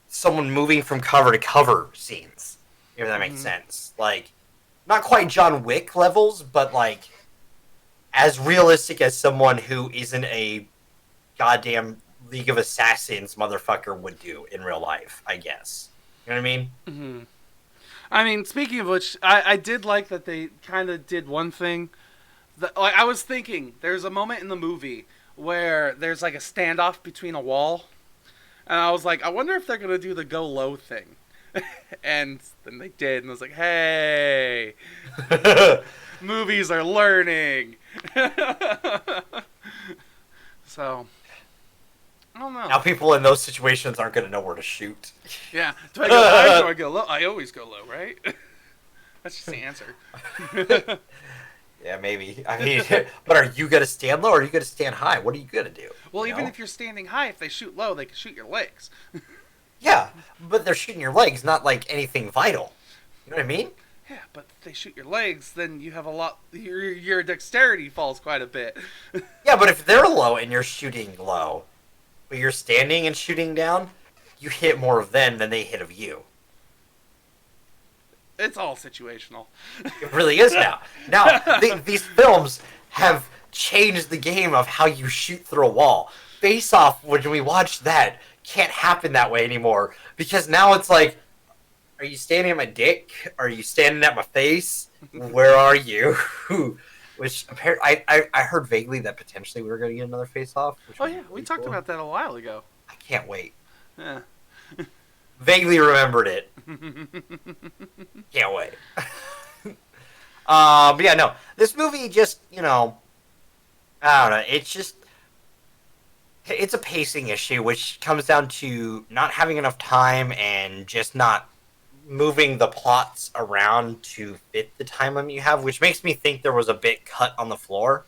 someone moving from cover to cover scenes, if that makes sense. Like not quite John Wick levels, but like as realistic as someone who isn't a goddamn League of Assassins motherfucker would do in real life, I guess. You know what I mean? I mean, speaking of which, I did like that they kind of did one thing. Like I was thinking, there's a moment in the movie where there's like a standoff between a wall, and I was like, I wonder if they're gonna do the go low thing. And then they did, and I was like, hey, movies are learning. So. I don't know. Now people in those situations aren't going to know where to shoot. Yeah. Do I go high or do I go low? I always go low, right? That's just the answer. Yeah, maybe. I mean, but are you going to stand low or are you going to stand high? What are you going to do? Well, even if you're standing high, if they shoot low, they can shoot your legs. Yeah, but they're shooting your legs, not like anything vital. You know what I mean? Yeah, but if they shoot your legs, then you have a lot. Your dexterity falls quite a bit. Yeah, but if they're low and you're shooting low, but you're standing and shooting down, you hit more of them than they hit of you. It's all situational. It really is now. Now, these films have changed the game of how you shoot through a wall. Face Off, when we watched that, can't happen that way anymore. Because now it's like, are you standing at my dick? Are you standing at my face? Where are you? Which I heard vaguely that potentially we were going to get another Face Off. Which Oh would be yeah, we really talked cool. about that a while ago. I can't wait. Yeah. Vaguely remembered it. Can't wait. But yeah, no. This movie just, I don't know. It's a pacing issue, which comes down to not having enough time and just not moving the plots around to fit the time limit you have, which makes me think there was a bit cut on the floor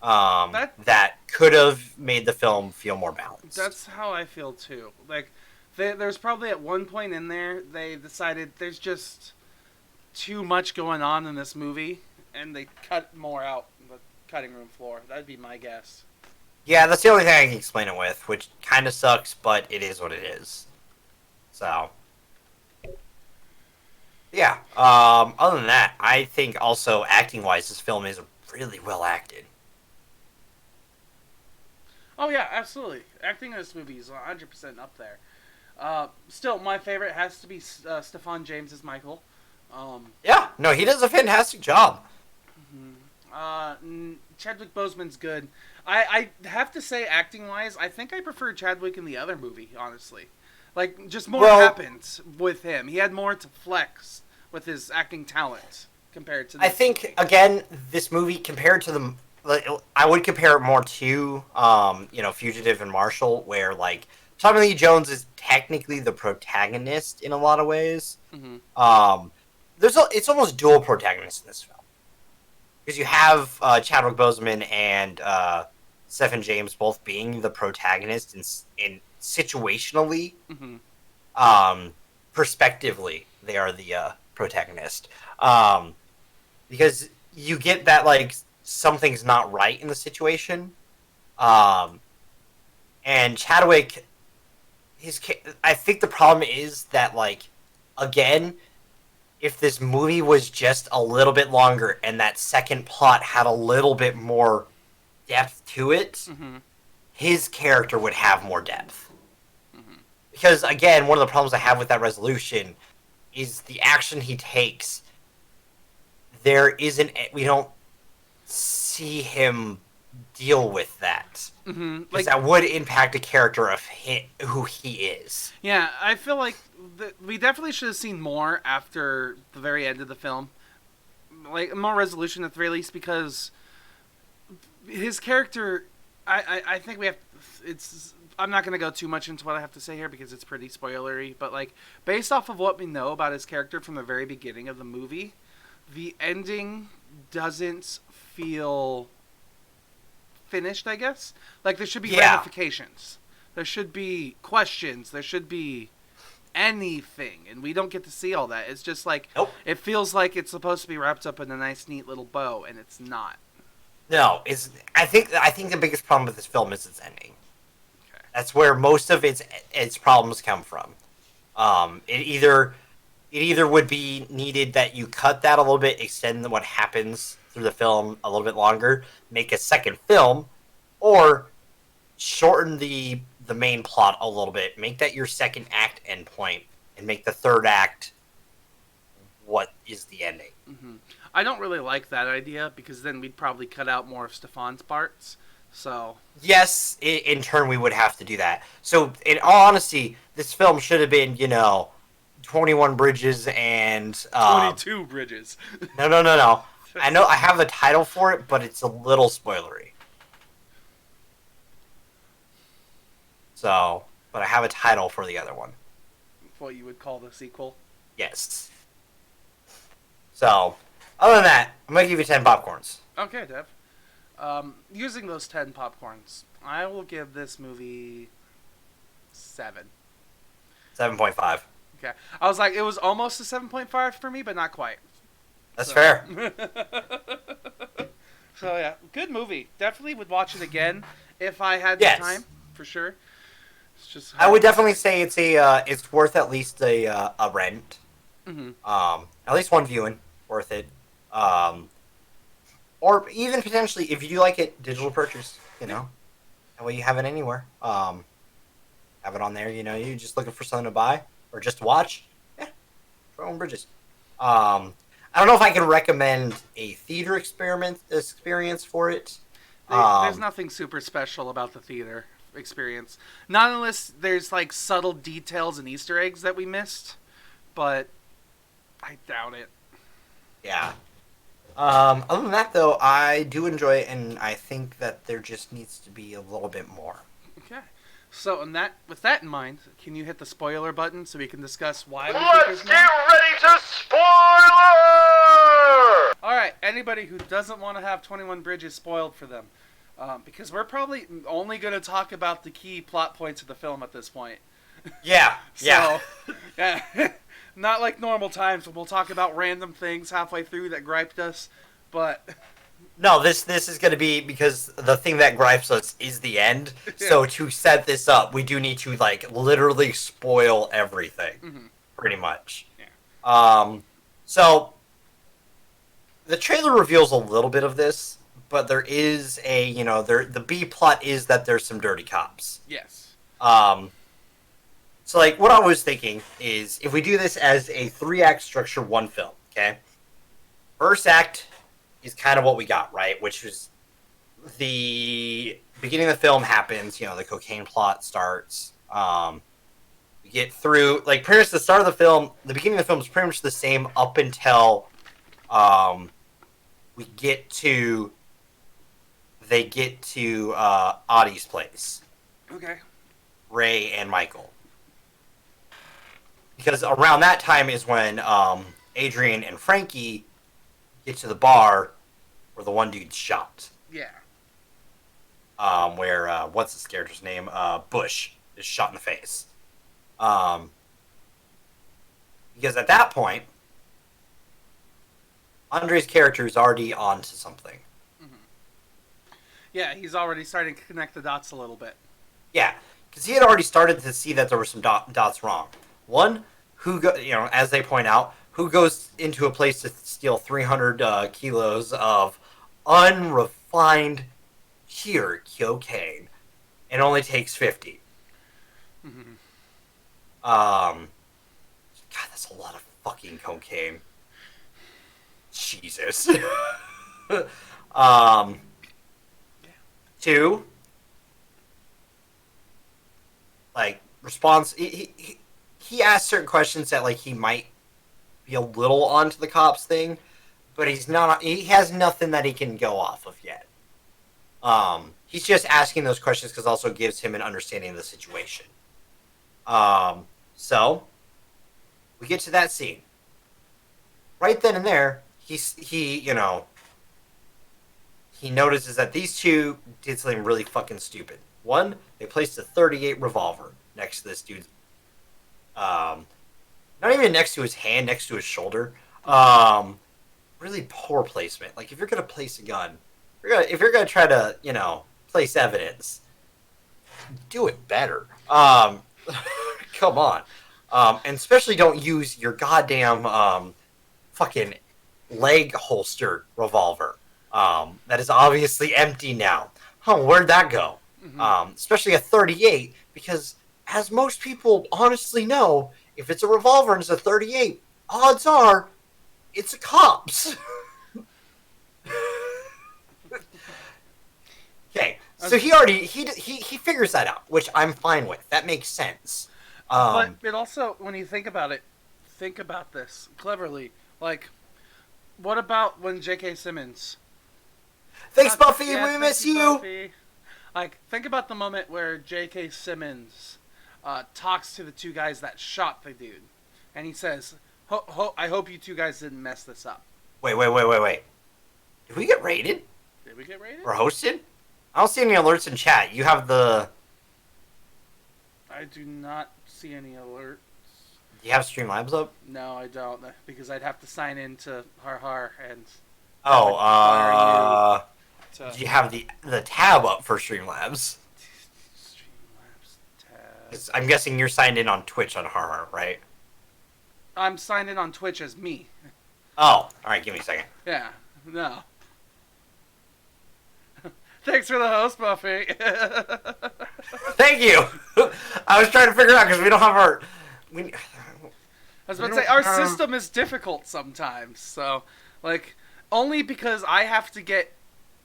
that could have made the film feel more balanced. That's how I feel too. Like, there's probably at one point in there they decided there's just too much going on in this movie, and they cut more out on the cutting room floor. That'd be my guess. Yeah, that's the only thing I can explain it with, which kind of sucks, but it is what it is. So, yeah. Other than that, I think also acting-wise, this film is really well acted. Oh yeah, absolutely. Acting in this movie is 100% up there. Still, my favorite has to be Stefan James as Michael. Yeah, no, he does a fantastic job. Chadwick Boseman's good. I have to say, acting-wise, I think I prefer Chadwick in the other movie, honestly. Like, just more happened with him. He had more to flex with his acting talent compared to this I think, movie. again, this movie, compared to the... I would compare it more to, Fugitive and Marshall, where, like, Tommy Lee Jones is technically the protagonist in a lot of ways. Mm-hmm. It's almost dual protagonist in this film. Because you have Chadwick Boseman and Stephen James both being the protagonist in situationally, perspectively, they are the protagonist. Because you get that, like, something's not right in the situation. And Chadwick, I think the problem is that, like, again, if this movie was just a little bit longer and that second plot had a little bit more depth to it, his character would have more depth. Because, again, one of the problems I have with that resolution is the action he takes. We don't see him deal with that. Because that would impact a character of who he is. Yeah, I feel like we definitely should have seen more after the very end of the film. Like, more resolution at the very least, because his character, I think we have... I'm not going to go too much into what I have to say here because it's pretty spoilery, but, like, based off of what we know about his character from the very beginning of the movie, the ending doesn't feel finished, I guess. Like, there should be ramifications. There should be questions. There should be anything, and we don't get to see all that. It's just like, It feels like it's supposed to be wrapped up in a nice, neat little bow, and it's not. No, I think the biggest problem with this film is its ending. Okay. That's where most of its problems come from. It either would be needed that you cut that a little bit, extend what happens through the film a little bit longer, make a second film, or shorten the main plot a little bit, make that your second act endpoint, and make the third act what is the ending. I don't really like that idea, because then we'd probably cut out more of Stefan's parts. So yes, in turn we would have to do that. So in all honesty, this film should have been, 21 bridges and 22 bridges. No. I know I have a title for it, but it's a little spoilery. So, but I have a title for the other one. What you would call the sequel? Yes. So, other than that, I'm going to give you 10 popcorns. Okay, Dev. Using those 10 popcorns, I will give this movie 7. 7.5. Okay. I was like, it was almost a 7.5 for me, but not quite. That's fair. So, yeah, good movie. Definitely would watch it again if I had the time, for sure. It's just I would definitely say it's worth at least a rent. At least one viewing, worth it. Or even potentially, if you do like it, digital purchase. That way you have it anywhere. Have it on there. You're just looking for something to buy or just to watch. Yeah, throw on bridges. I don't know if I can recommend a theater experience for it. There's nothing super special about the theater experience. Not unless there's like subtle details and Easter eggs that we missed, but I doubt it. Yeah. Other than that, though, I do enjoy it, and I think that there just needs to be a little bit more. Okay. So, with that in mind, can you hit the spoiler button so we can discuss why we think Let's there's get more? ready to spoiler! Alright, anybody who doesn't want to have 21 Bridges spoiled for them, because we're probably only going to talk about the key plot points of the film at this point. Yeah. So, yeah. Not like normal times when we'll talk about random things halfway through that griped us, but... No, this is going to be, because the thing that gripes us is the end. Yeah. So to set this up, we do need to, like, literally spoil everything. Mm-hmm. Pretty much. Yeah. So, the trailer reveals a little bit of this, but there is the B plot is that there's some dirty cops. Yes. So, like, what I was thinking is, if we do this as a 3-act structure, one film, okay? First act is kind of what we got, right? Which is the beginning of the film happens, the cocaine plot starts. We get through, like, pretty much the start of the film, the beginning of the film is pretty much the same up until they get to Audie's place. Okay. Ray and Michael. Because around that time is when Adrian and Frankie get to the bar where the one dude's shot. Yeah. Where, what's this character's name? Bush is shot in the face. Because at that point, Andre's character is already on to something. Mm-hmm. Yeah, he's already starting to connect the dots a little bit. Yeah, because he had already started to see that there were some dots wrong. One, as they point out, who goes into a place to steal 300 kilos of unrefined pure cocaine and only takes 50. Mm-hmm. God, that's a lot of fucking cocaine. Jesus. Two, like, response. He asks certain questions that, like, he might be a little onto the cops thing, but he's not. He has nothing that he can go off of yet. He's just asking those questions because also gives him an understanding of the situation. So we get to that scene. Right then and there, he notices that these two did something really fucking stupid. One, they placed a .38 revolver next to this dude's, not even next to his hand, next to his shoulder. Really poor placement. Like, if you're gonna place a gun, if you're gonna try to, place evidence, do it better. Come on. And especially don't use your goddamn fucking leg holster revolver. That is obviously empty now. Where'd that go? Mm-hmm. Especially a .38, because as most people honestly know, if it's a revolver and it's a .38, odds are it's a cop's. Okay, so he figures that out, which I'm fine with. That makes sense. But it also, when you think about it, think about this cleverly. Like, what about when J.K. Simmons... Thanks, Buffy. Yeah, we miss thank you. Buffy. Like, think about the moment where J.K. Simmons talks to the two guys that shot the dude, and he says, "I hope you two guys didn't mess this up." Wait. Did we get rated? Did we get rated? Or hosted? I don't see any alerts in chat. You have the... I do not see any alerts. Do you have Streamlabs up? No, I don't, because I'd have to sign in to Har and... Do you have the tab up for Streamlabs? Streamlabs tab. 'Cause I'm guessing you're signed in on Twitch on Har, right? I'm signed in on Twitch as me. Oh, alright, give me a second. Yeah, no. Thanks for the host, Buffy. Thank you! I was trying to figure it out because we don't have our... I was about to say, our system is difficult sometimes, so, like, only because I have to get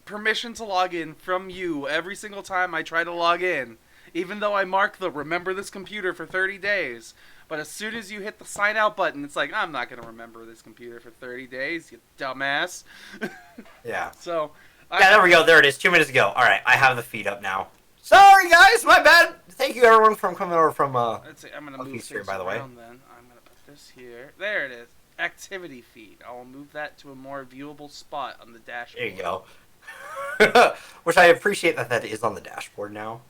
permission to log in from you every single time I try to log in, even though I mark the remember this computer for 30 days. But as soon as you hit the sign out button, it's like, I'm not going to remember this computer for 30 days, you dumbass. Yeah. So, yeah, there we go. There it is. 2 minutes ago. All right, I have the feed up now. Sorry, guys. My bad. Thank you, everyone, for coming over from let's see, I'm going to move here, things by the way. around then. I'm going to put this here. There it is. Activity feed. I'll move that to a more viewable spot on the dashboard. There you go. Which I appreciate that is on the dashboard now.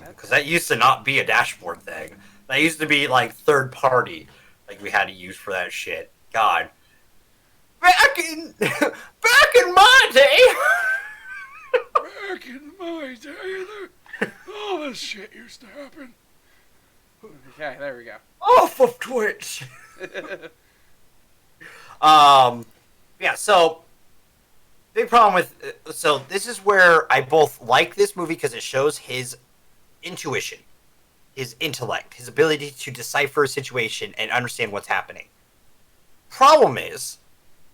Because that used to not be a dashboard thing. That used to be, like, third party. Like, we had to use for that shit. God. Back in my day! Back in my day, all this shit used to happen. Okay, there we go. Off of Twitch! Yeah, so big problem with so this is where I both like this movie because it shows his intuition, his intellect, his ability to decipher a situation and understand what's happening. Problem is,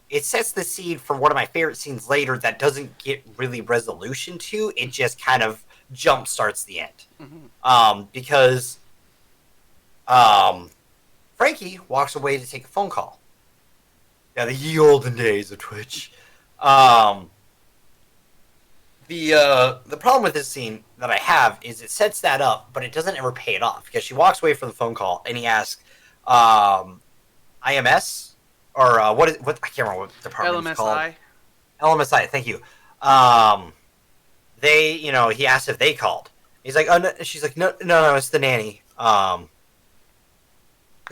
it sets the seed for one of my favorite scenes later that doesn't get really resolution to. It just kind of jump starts the end. Mm-hmm. Because Frankie walks away to take a phone call. Yeah, the ye olden days of Twitch. The problem with this scene that I have is it sets that up, but it doesn't ever pay it off because she walks away from the phone call and he asks, IMS or what I can't remember what department it's called. LMSI. Thank you. He asked if they called. He's like, oh, no. She's like, no, it's the nanny. Because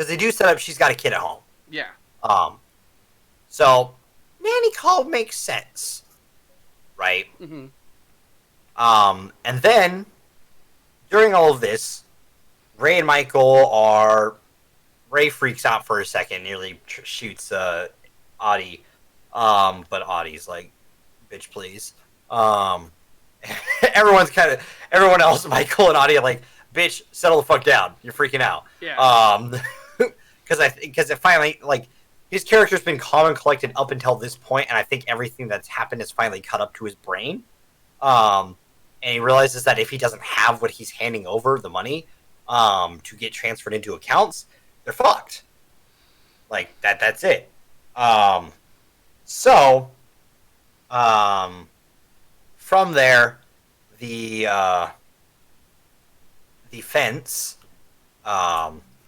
they do set up she's got a kid at home. Yeah. So nanny call makes sense, right? Mm-hmm. And then during all of this, Ray and Michael Ray freaks out for a second, nearly shoots Audie, but Audie's like, bitch, please. Everyone else, Michael and Audie, are like, bitch, settle the fuck down. You're freaking out. Yeah. Because it finally, like, his character's been calm and collected up until this point, and I think everything that's happened has finally cut up to his brain. And he realizes that if he doesn't have what he's handing over, the money, to get transferred into accounts, they're fucked. Like, that's it. From there, the fence,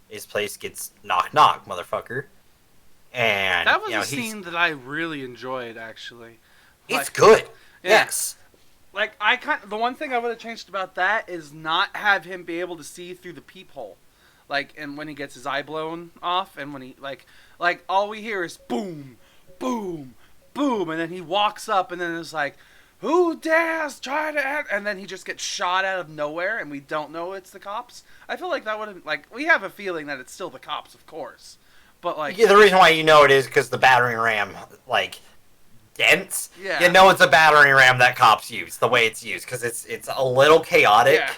his place gets knock, motherfucker. And that was a scene that I really enjoyed, actually. It's good. Yeah. Yes. Like, the one thing I would have changed about that is not have him be able to see through the peephole. Like, and when he gets his eye blown off, and when he, like, all we hear is boom, boom, boom, and then he walks up, and then it's like, who dares try to, and then he just gets shot out of nowhere, and we don't know it's the cops. I feel like that would have, like, we have a feeling that it's still the cops, of course. But, like... Yeah, the reason why you know it is because the battering ram, like, dents. Yeah. You know it's a battering ram that cops use, the way it's used, because it's a little chaotic. Yeah.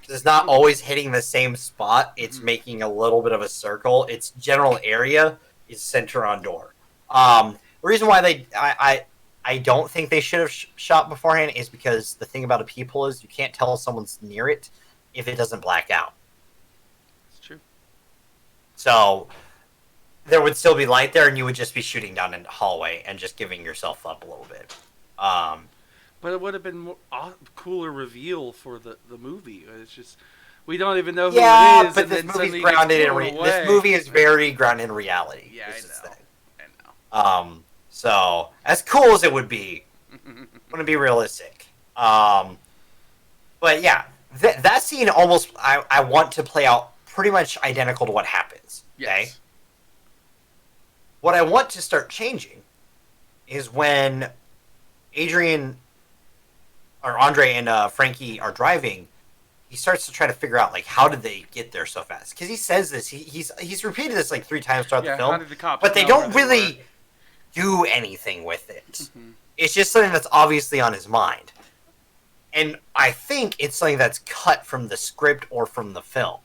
It's not always hitting the same spot. It's making a little bit of a circle. Its general area is center on door. The reason why I don't think they should have shot beforehand is because the thing about a peephole is you can't tell if someone's near it if it doesn't black out. It's true. So there would still be light there, and you would just be shooting down in the hallway and just giving yourself up a little bit. But it would have been cooler reveal for the movie. It's just we don't even know who it is. But this movie's grounded in this movie is very grounded in reality. Yeah, I know. So as cool as it would be, wouldn't be realistic. But yeah, that scene almost I want to play out pretty much identical to what happens. Okay. Yes. What I want to start changing is when Andre and Frankie are driving, he starts to try to figure out, like, how did they get there so fast? Because he says this, he's repeated this like 3 times throughout the film, how did the cops but they don't really do anything with it. Mm-hmm. It's just something that's obviously on his mind. And I think it's something that's cut from the script or from the film.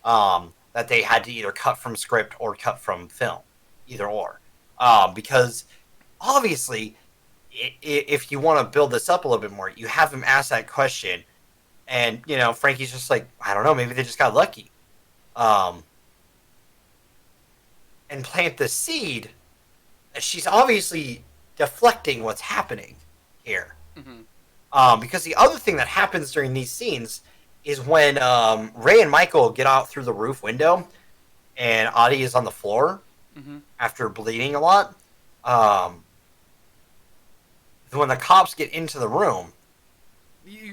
That that they had to either cut from script or cut from film, either or. Because obviously, if you want to build this up a little bit more, you have him ask that question, and Frankie's just like, I don't know, maybe they just got lucky, and plant the seed. She's obviously deflecting what's happening here. Mm-hmm. Because the other thing that happens during these scenes is when Ray and Michael get out through the roof window, and Audie is on the floor after bleeding a lot. When the cops get into the room,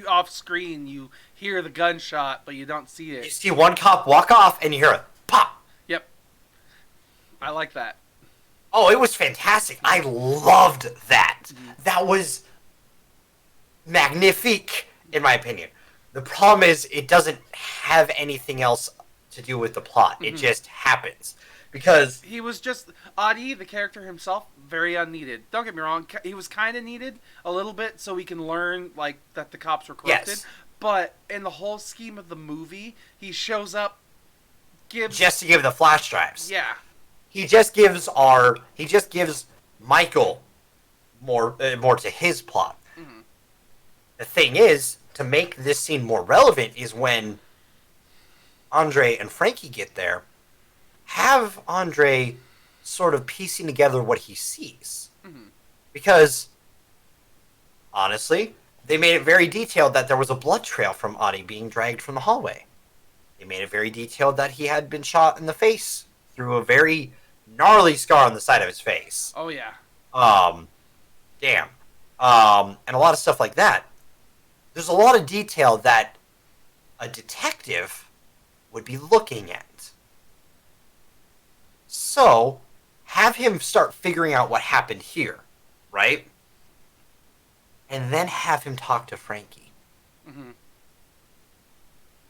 off screen, you hear the gunshot, but you don't see it. You see one cop walk off, and you hear a pop. Yep. I like that. Oh, it was fantastic. I loved that. Mm-hmm. That was magnifique, in my opinion. The problem is it doesn't have anything else to do with the plot. Mm-hmm. It just happens. Because he was just... Audie, the character himself, very unneeded. Don't get me wrong. He was kind of needed a little bit so we can learn that the cops were corrupted. Yes. But in the whole scheme of the movie, he shows up... Just to give the flash drives. Yeah. He just gives Michael more to his plot. Mm-hmm. The thing is, to make this scene more relevant is when Andre and Frankie get there, have Andre sort of piecing together what he sees. Mm-hmm. Because, honestly, they made it very detailed that there was a blood trail from Audie being dragged from the hallway. They made it very detailed that he had been shot in the face through a very gnarly scar on the side of his face. Oh, yeah. Damn. And a lot of stuff like that. There's a lot of detail that a detective would be looking at. So, have him start figuring out what happened here, right? And then have him talk to Frankie. Mm-hmm.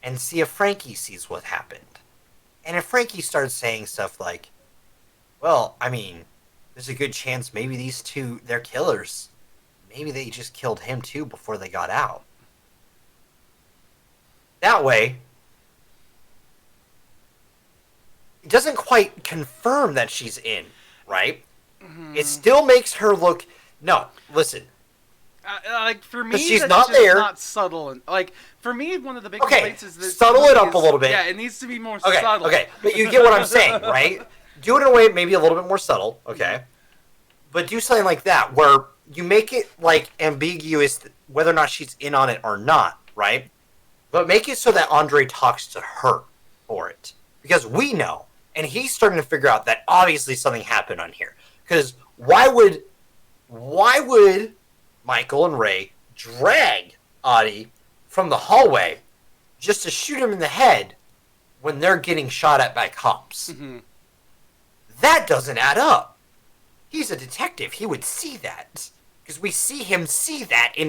And see if Frankie sees what happened. And if Frankie starts saying stuff like, well, I mean, there's a good chance maybe these two, they're killers. Maybe they just killed him too before they got out. That way, it doesn't quite confirm that she's in, right? Mm-hmm. It still makes her look... No, listen. For me, she's that's not just there. Not subtle. And, for me, one of the big complaints is that... subtle it up a little bit. Yeah, it needs to be more subtle. Okay, but you get what I'm saying, right? Do it in a way maybe a little bit more subtle, okay? But do something like that, where you make it, ambiguous whether or not she's in on it or not, right? But make it so that Andre talks to her for it. Because we know, and he's starting to figure out that obviously something happened on here. Because why would Michael and Ray drag Audie from the hallway just to shoot him in the head when they're getting shot at by cops? Mm-hmm. That doesn't add up. He's a detective. He would see that. Because we see him see that in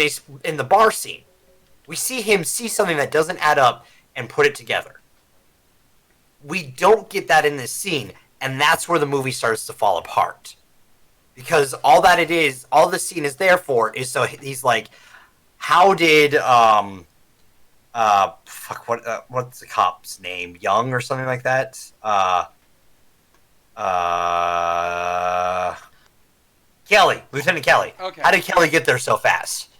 the bar scene. We see him see something that doesn't add up and put it together. We don't get that in this scene, and that's where the movie starts to fall apart. Because all the scene is there for is so he's like, how did what's the cop's name? Young or something like that? Kelly, Lieutenant Kelly. Okay. How did Kelly get there so fast?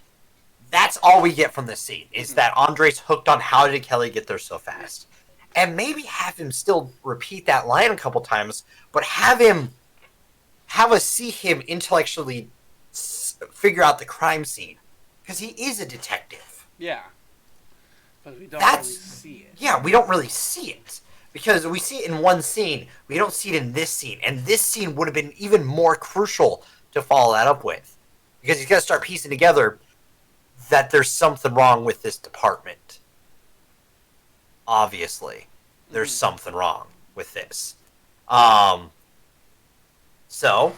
That's all we get from this scene, is that Andre's hooked on how did Kelly get there so fast. And maybe have him still repeat that line a couple times, but have us see him intellectually figure out the crime scene. Because he is a detective. Yeah. But we don't really see it. Yeah, we don't really see it. Because we see it in one scene, we don't see it in this scene. And this scene would have been even more crucial to follow that up with. Because he's got to start piecing together that there's something wrong with this department. Obviously. There's something wrong with this. So,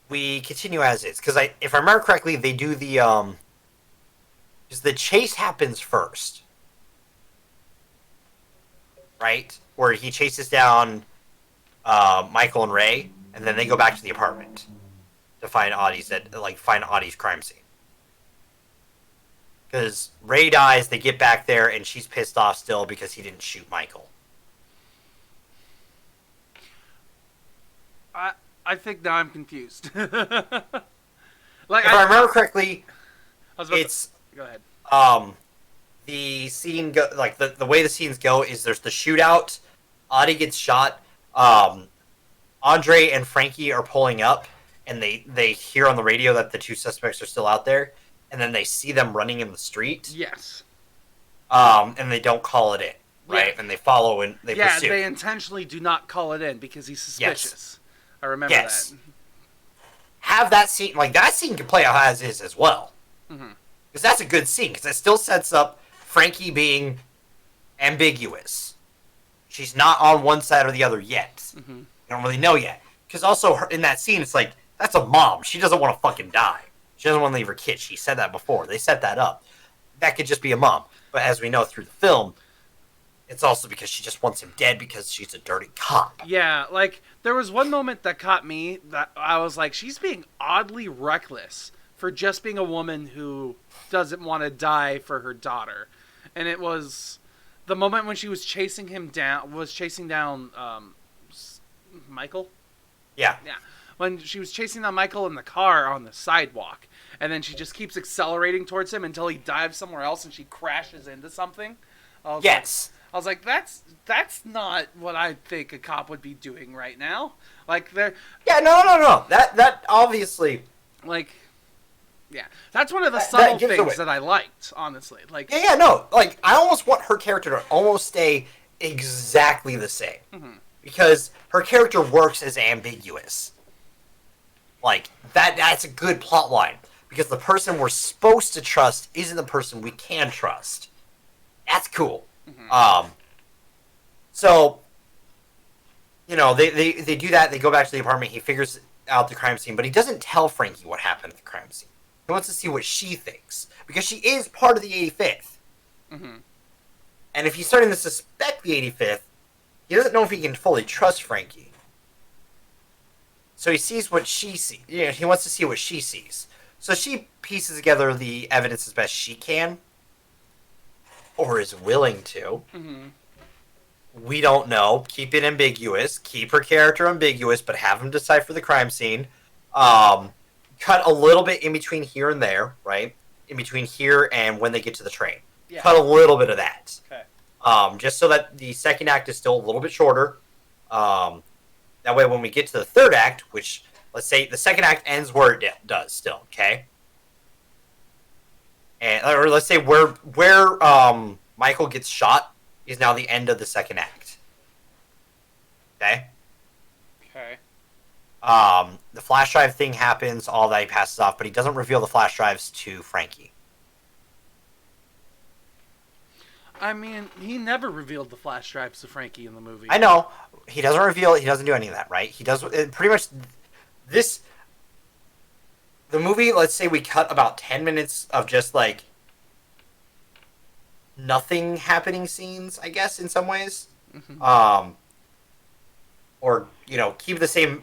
we continue as is. Because if I remember correctly, they do the... Because the chase happens first. Right? Where he chases down Michael and Ray, and then they go back to the apartment to find Audie's crime scene. Because Ray dies, they get back there, and she's pissed off still because he didn't shoot Michael. I think now I'm confused. Like, if I remember correctly, it's go ahead. The scene the way the scenes go is there's the shootout. Audie gets shot. Andre and Frankie are pulling up, and they hear on the radio that the 2 suspects are still out there, and then they see them running in the street. Yes. And they don't call it in, right? Yeah. And they follow and they pursue. Yeah, they intentionally do not call it in because he's suspicious. Yes. I remember that. Have that scene, that scene can play out as is as well. Because that's a good scene, because it still sets up Frankie being ambiguous. She's not on one side or the other yet. You don't really know yet. Because also, in that scene, it's like, that's a mom. She doesn't want to fucking die. She doesn't want to leave her kid. She said that before. They set that up. That could just be a mom. But as we know through the film, it's also because she just wants him dead because she's a dirty cop. Yeah, there was one moment that caught me that I was like, she's being oddly reckless for just being a woman who doesn't want to die for her daughter. And it was the moment when she was chasing down Michael? Yeah. Yeah. When she was chasing down Michael in the car on the sidewalk, and then she just keeps accelerating towards him until he dives somewhere else and she crashes into something. I was like, that's not what I think a cop would be doing right now. Yeah, no. That obviously... Yeah, that's one of the subtle things that I liked, honestly. I almost want her character to almost stay exactly the same. Because her character works as ambiguous. That's a good plot line. Because the person we're supposed to trust isn't the person we can trust. That's cool. So, they do that, they go back to the apartment, he figures out the crime scene, but he doesn't tell Frankie what happened at the crime scene. He wants to see what she thinks. Because she is part of the 85th. And if he's starting to suspect the 85th, he doesn't know if he can fully trust Frankie. So he sees what she sees. He wants to see what she sees. So she pieces together the evidence as best she can. Or is willing to. We don't know. Keep it ambiguous. Keep her character ambiguous, but have him decipher the crime scene. Cut a little bit in between here and there, right? In between here and when they get to the train. Yeah. Cut a little bit of that. Okay. Just so that the second act is still a little bit shorter. That way when we get to the third act, which, let's say the second act ends where it does still, okay? Or let's say where Michael gets shot is now the end of the second act. Okay? Okay. The flash drive thing happens, all that, he passes off, but he doesn't reveal the flash drives to Frankie. I mean, he never revealed the flash drives to Frankie in the movie. I know. He doesn't reveal it. He doesn't do any of that, right? He does pretty much this... The movie, let's say we cut about 10 minutes of just, nothing happening scenes, I guess, in some ways. Or, keep the same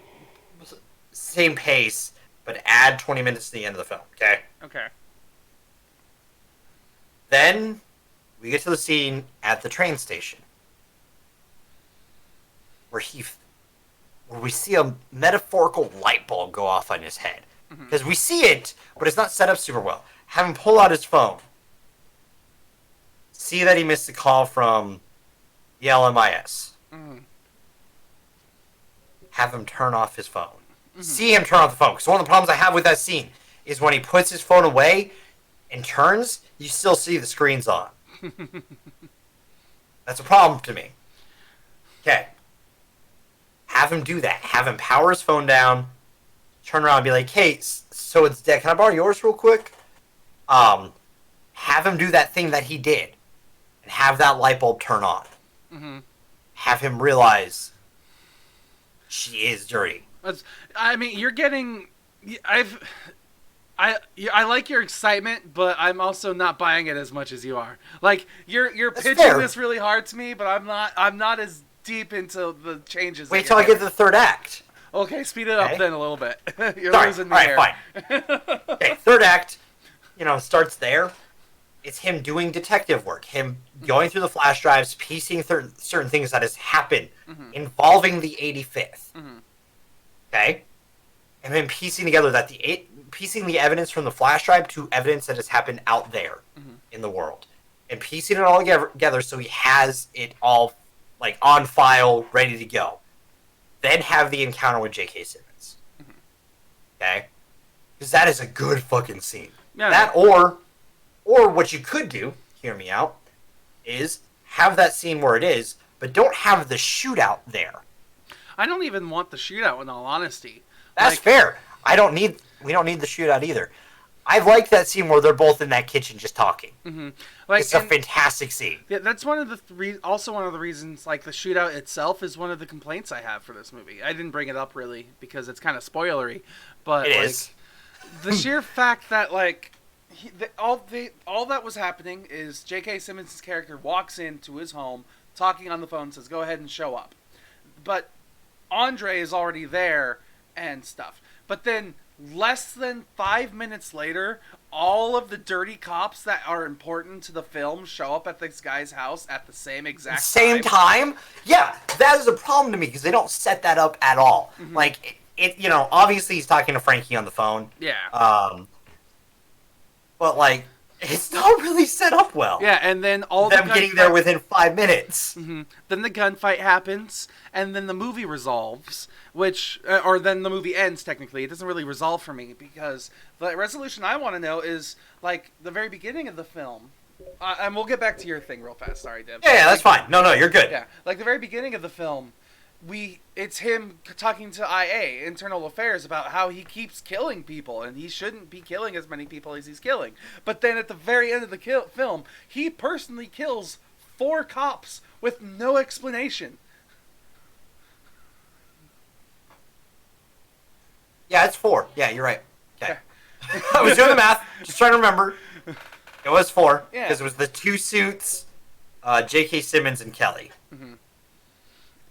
pace, but add 20 minutes to the end of the film, okay? Okay. Then we get to the scene at the train station where we see a metaphorical light bulb go off on his head. Because we see it, but it's not set up super well. Have him pull out his phone. See that he missed a call from the LMIS. Have him turn off his phone. See him turn off the phone. Because one of the problems I have with that scene is when he puts his phone away and turns, you still see the screens on. That's a problem to me. Okay. Have him do that. Have him power his phone down, turn around and be like, hey, so it's dead. Can I borrow yours real quick? Have him do that thing that he did. And have that light bulb turn on. Have him realize she is dirty. You're getting... I like your excitement, but I'm also not buying it as much as you are. You're pitching this really hard to me, but I'm not as deep into the changes. Wait till I get to the third act. Okay, speed it up then a little bit. You're losing me here. Fine. Okay, third act, starts there. It's him doing detective work, him going through the flash drives, piecing certain things that has happened involving the 85th. Okay? and then piecing together that piecing the evidence from the flash drive to evidence that has happened out there in the world, and piecing it all together so he has it all like on file, ready to go. Then have the encounter with J.K. Simmons. Okay, because that is a good fucking scene. Yeah. That or what you could do, hear me out, is have that scene where it is, but don't have the shootout there. I don't even want the shootout, in all honesty. That's fair. We don't need the shootout either. I like that scene where they're both in that kitchen just talking. Mm-hmm. It's a fantastic scene. Yeah, that's one of the also one of the reasons. Like, the shootout itself is one of the complaints I have for this movie. I didn't bring it up really because it's kind of spoilery, but it is. The sheer fact that like all that was happening is J.K. Simmons' character walks into his home, talking on the phone, says, "Go ahead and show up," but Andre is already there and stuff. But then less than 5 minutes later, all of the dirty cops that are important to the film show up at this guy's house at the same exact time. Yeah, that is a problem to me because they don't set that up at all. Mm-hmm. Like it, you know, obviously he's talking to Frankie on the phone. Yeah. But like, it's not really set up well. Yeah, and then all them getting there within 5 minutes. Mm-hmm. Then the gunfight happens, and then the movie resolves, or then the movie ends. Technically, it doesn't really resolve for me because the resolution I want to know is like the very beginning of the film. And we'll get back to your thing real fast. Sorry, Dev. Yeah, that's fine. No, you're good. Yeah, like the very beginning of the film. It's him talking to IA, Internal Affairs, about how he keeps killing people, and he shouldn't be killing as many people as he's killing. But then at the very end of the film, he personally kills 4 cops with no explanation. Yeah, it's 4. Yeah, you're right. Okay. I was doing the math, just trying to remember. It was 4, because it was the 2 suits, J.K. Simmons and Kelly. Mm-hmm.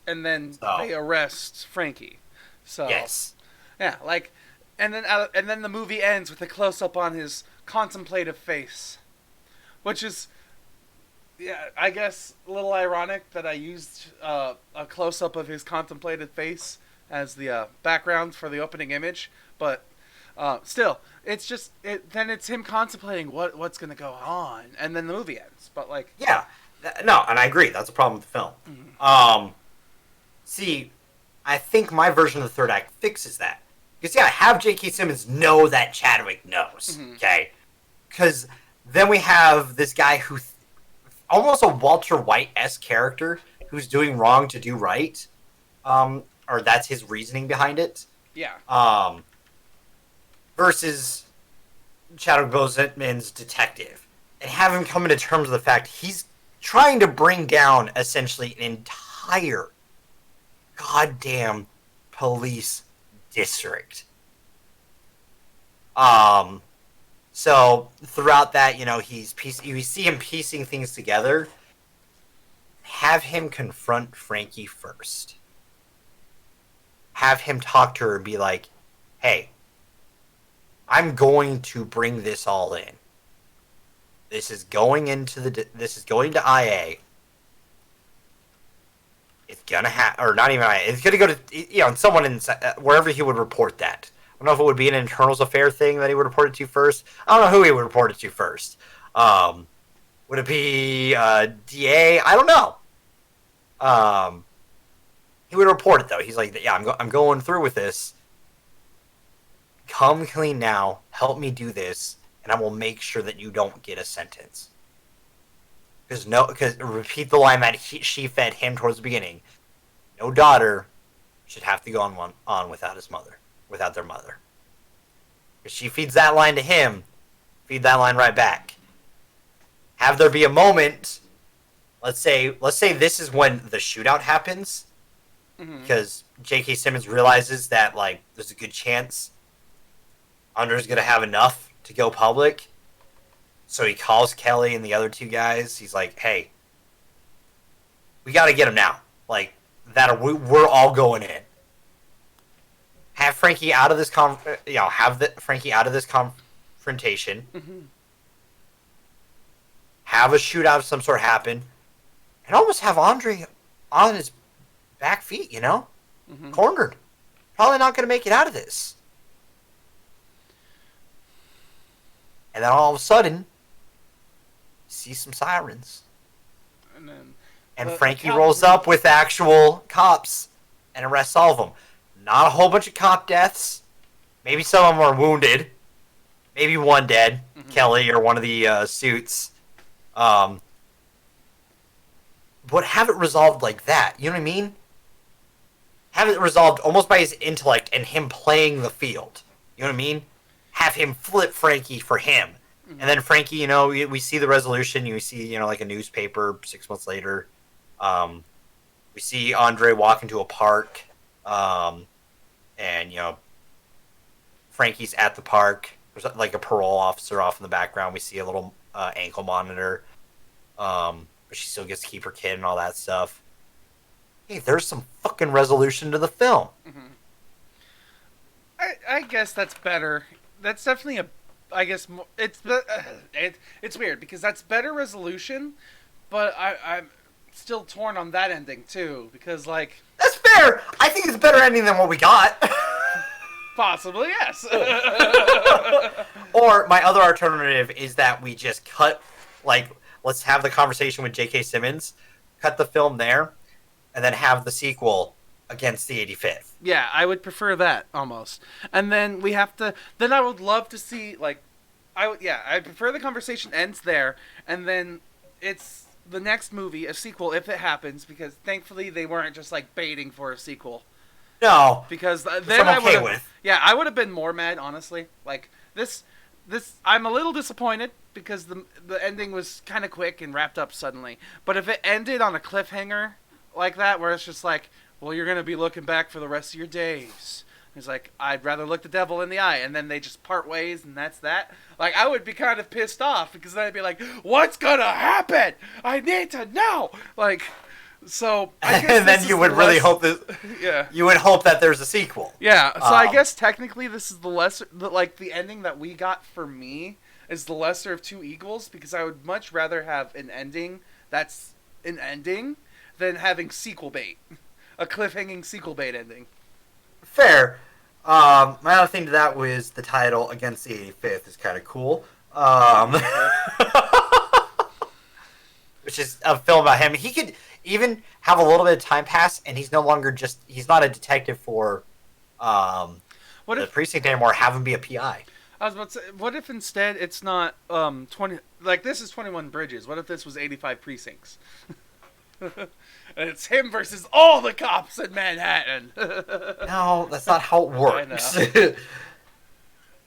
And then they arrest Frankie. So yes, yeah, like, and then the movie ends with a close up on his contemplative face, which is, yeah, I guess a little ironic that I used a close up of his contemplative face as the background for the opening image, but still, it's just then it's him contemplating what's gonna go on, and then the movie ends. But like, yeah, no, and I agree, that's a problem with the film. Mm-hmm. See, I think my version of the third act fixes that. Because, yeah, have J.K. Simmons know that Chadwick knows, okay? Because then we have this guy who, almost a Walter White-esque character, who's doing wrong to do right, or that's his reasoning behind it. Yeah. Versus Chadwick Boseman's detective. And have him come into terms with the fact he's trying to bring down, essentially, an entire goddamn police district. So throughout that, you know, you see him piecing things together. Have him confront Frankie first. Have him talk to her and be like, "Hey, I'm going to bring this all in. This is going to IA. It's gonna or not even IA. It's gonna go to, you know, someone in wherever he would report that. I don't know if it would be an internals affair thing that he would report it to first. I don't know who he would report it to first. Would it be DA? I don't know. He would report it though. He's like, yeah, I'm going through with this. Come clean now. Help me do this, and I will make sure that you don't get a sentence. Because repeat the line that she fed him towards the beginning. No daughter should have to go on without their mother. If she feeds that line to him, feed that line right back. Have there be a moment. Let's say this is when the shootout happens, because J.K. Simmons realizes that like there's a good chance Andre's gonna have enough to go public. So he calls Kelly and the other 2 guys. He's like, "Hey, we got to get him now. Like we're all going in. Have Frankie out of this Frankie out of this confrontation. Have a shootout of some sort happen, and almost have Andre on his back feet. You know, cornered. Probably not going to make it out of this. And then all of a sudden, you see some sirens. And Frankie rolls up with actual cops and arrests all of them. Not a whole bunch of cop deaths. Maybe some of them are wounded. Maybe one dead. Kelly or one of the suits. But have it resolved like that. You know what I mean? Have it resolved almost by his intellect and him playing the field. You know what I mean? Have him flip Frankie for him. And then Frankie, you know, we see the resolution. You see, you know, like a newspaper 6 months later. We see Andre walk into a park. And, you know, Frankie's at the park. There's like a parole officer off in the background. We see a little ankle monitor. But she still gets to keep her kid and all that stuff. Hey, there's some fucking resolution to the film. I guess that's better. That's definitely I guess it's weird because that's better resolution, but I'm still torn on that ending too because like that's fair. I think it's a better ending than what we got. Possibly yes. Or my other alternative is that we just cut, like, let's have the conversation with J.K. Simmons, cut the film there, and then have the sequel against the 85th. Yeah, I would prefer that almost. And then we have to. Then I would love to see like, I prefer the conversation ends there, and then it's the next movie, a sequel if it happens, because thankfully they weren't just like baiting for a sequel. No, because then I'm okay with. Yeah, I would have been more mad honestly. Like this, I'm a little disappointed because the ending was kind of quick and wrapped up suddenly. But if it ended on a cliffhanger like that, where it's just like, well, you're gonna be looking back for the rest of your days. It's like, I'd rather look the devil in the eye, and then they just part ways, and that's that. Like, I would be kind of pissed off because then I'd be like, what's gonna happen? I need to know. Like, so I guess and then you would really hope that. Yeah. You would hope that there's a sequel. Yeah. So I guess technically this is the lesser, like the ending that we got for me is the lesser of two evils because I would much rather have an ending that's an ending than having sequel bait. A cliffhanging sequel bait ending. Fair. My other thing to that was the title Against the 85th is kind of cool. Which is a film about him. He could even have a little bit of time pass, and he's no longer he's not a detective for the precinct anymore. Have him be a PI. I was about to say, what if instead it's not 20? Like this is 21 Bridges. What if this was 85 precincts? And it's him versus all the cops in Manhattan. No, that's not how it works.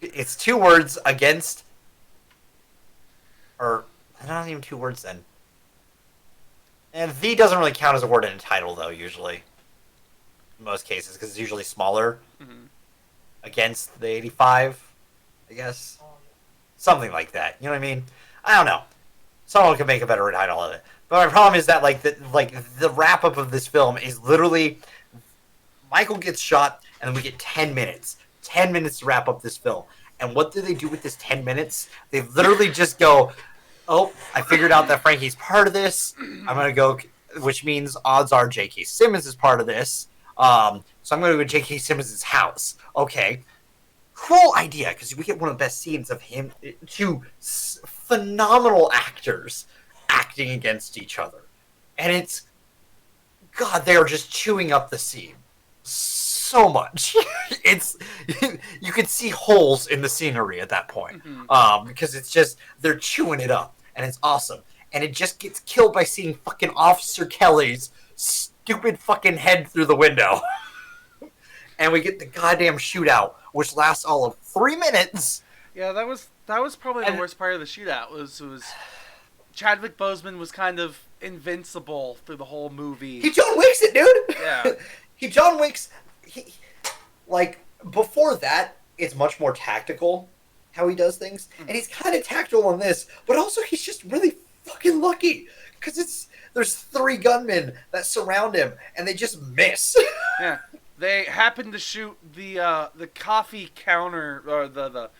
It's two words against, or not even two words then. And the doesn't really count as a word in a title, though, usually. In most cases, because it's usually smaller. Mm-hmm. Against the 85, I guess. Something like that. You know what I mean? I don't know. Someone could make a better title of it. But my problem is that the wrap up of this film is literally Michael gets shot and then we get 10 minutes. 10 minutes to wrap up this film. And what do they do with this 10 minutes? They literally just go, oh, I figured out that Frankie's part of this. I'm going to go, which means odds are J.K. Simmons is part of this. So I'm going to go to J.K. Simmons' house. Okay. Cool idea, because we get one of the best scenes of him, two phenomenal actors acting against each other. And it's, God, they are just chewing up the scene so much. It's, you could see holes in the scenery at that point. Because it's just, they're chewing it up. And it's awesome. And it just gets killed by seeing fucking Officer Kelly's stupid fucking head through the window. And we get the goddamn shootout, which lasts all of 3 minutes. Yeah, that was probably the worst part of the shootout. Was Chadwick Boseman was kind of invincible through the whole movie. He John Wicks it, dude. Yeah. He John Wicks. Before that, it's much more tactical how he does things, and he's kind of tactical on this, but also he's just really fucking lucky because there's 3 gunmen that surround him, and they just miss. Yeah. They happen to shoot the coffee counter or the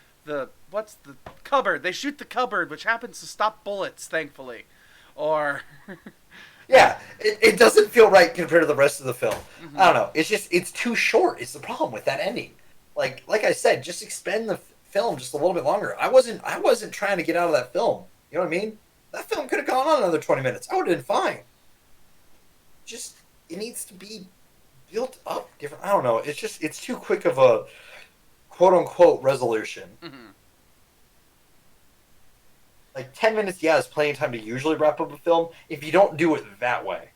what's the cupboard? They shoot the cupboard, which happens to stop bullets, thankfully. Or yeah, it doesn't feel right compared to the rest of the film. I don't know. It's too short. It's the problem with that ending. Like I said, just expend the film just a little bit longer. I wasn't trying to get out of that film. You know what I mean? That film could have gone on another 20 minutes. I would have been fine. Just, it needs to be built up different. I don't know. It's too quick of a quote unquote resolution. Mm-hmm. Like 10 minutes, yeah, is plenty of time to usually wrap up a film if you don't do it that way.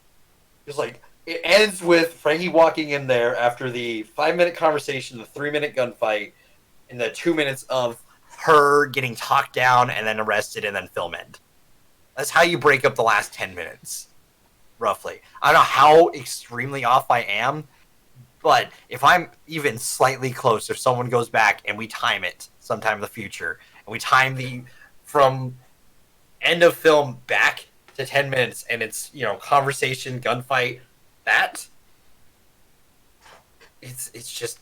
It's like, it ends with Frankie walking in there after the 5-minute conversation, the 3-minute gunfight, and the 2 minutes of her getting talked down and then arrested and then film end. That's how you break up the last 10 minutes, roughly. I don't know how extremely off I am, but if I'm even slightly close, if someone goes back and we time it sometime in the future, and we time the from end of film back to 10 minutes, and it's, you know, conversation, gunfight, it's just,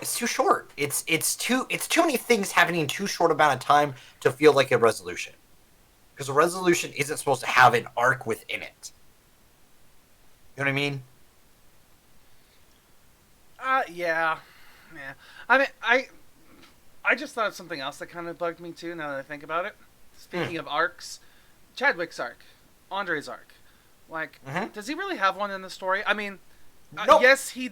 it's too short. It's too many things happening in too short amount of time to feel like a resolution. Because a resolution isn't supposed to have an arc within it. You know what I mean? Yeah. I mean, I just thought of something else that kind of bugged me too. Now that I think about it. Speaking of arcs, Chadwick's arc, Andre's arc, like, does he really have one in the story? I mean, Nope. yes, he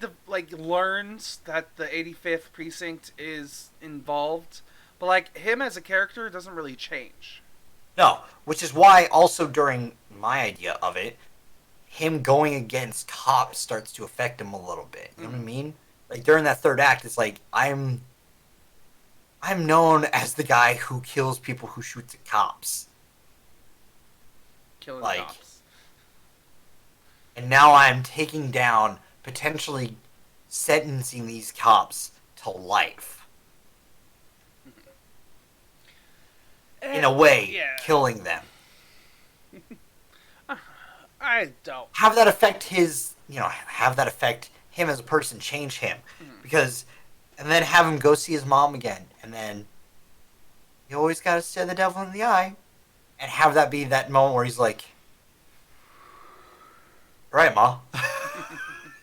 learns that the 85th precinct is involved, but like him as a character doesn't really change. No, which is why also during my idea of it, him going against cops starts to affect him a little bit. You know what I mean? Like during that third act, it's like I'm known as the guy who kills people who shoots at cops. Killing Like, cops. And now I'm taking down, potentially sentencing these cops to life. In a way, Yeah. killing them. I don't. Have that affect him as a person, change him. Because, and then have him go see his mom again. And then, you always gotta stare the devil in the eye. And have that be that moment where he's like, "You're right, Ma.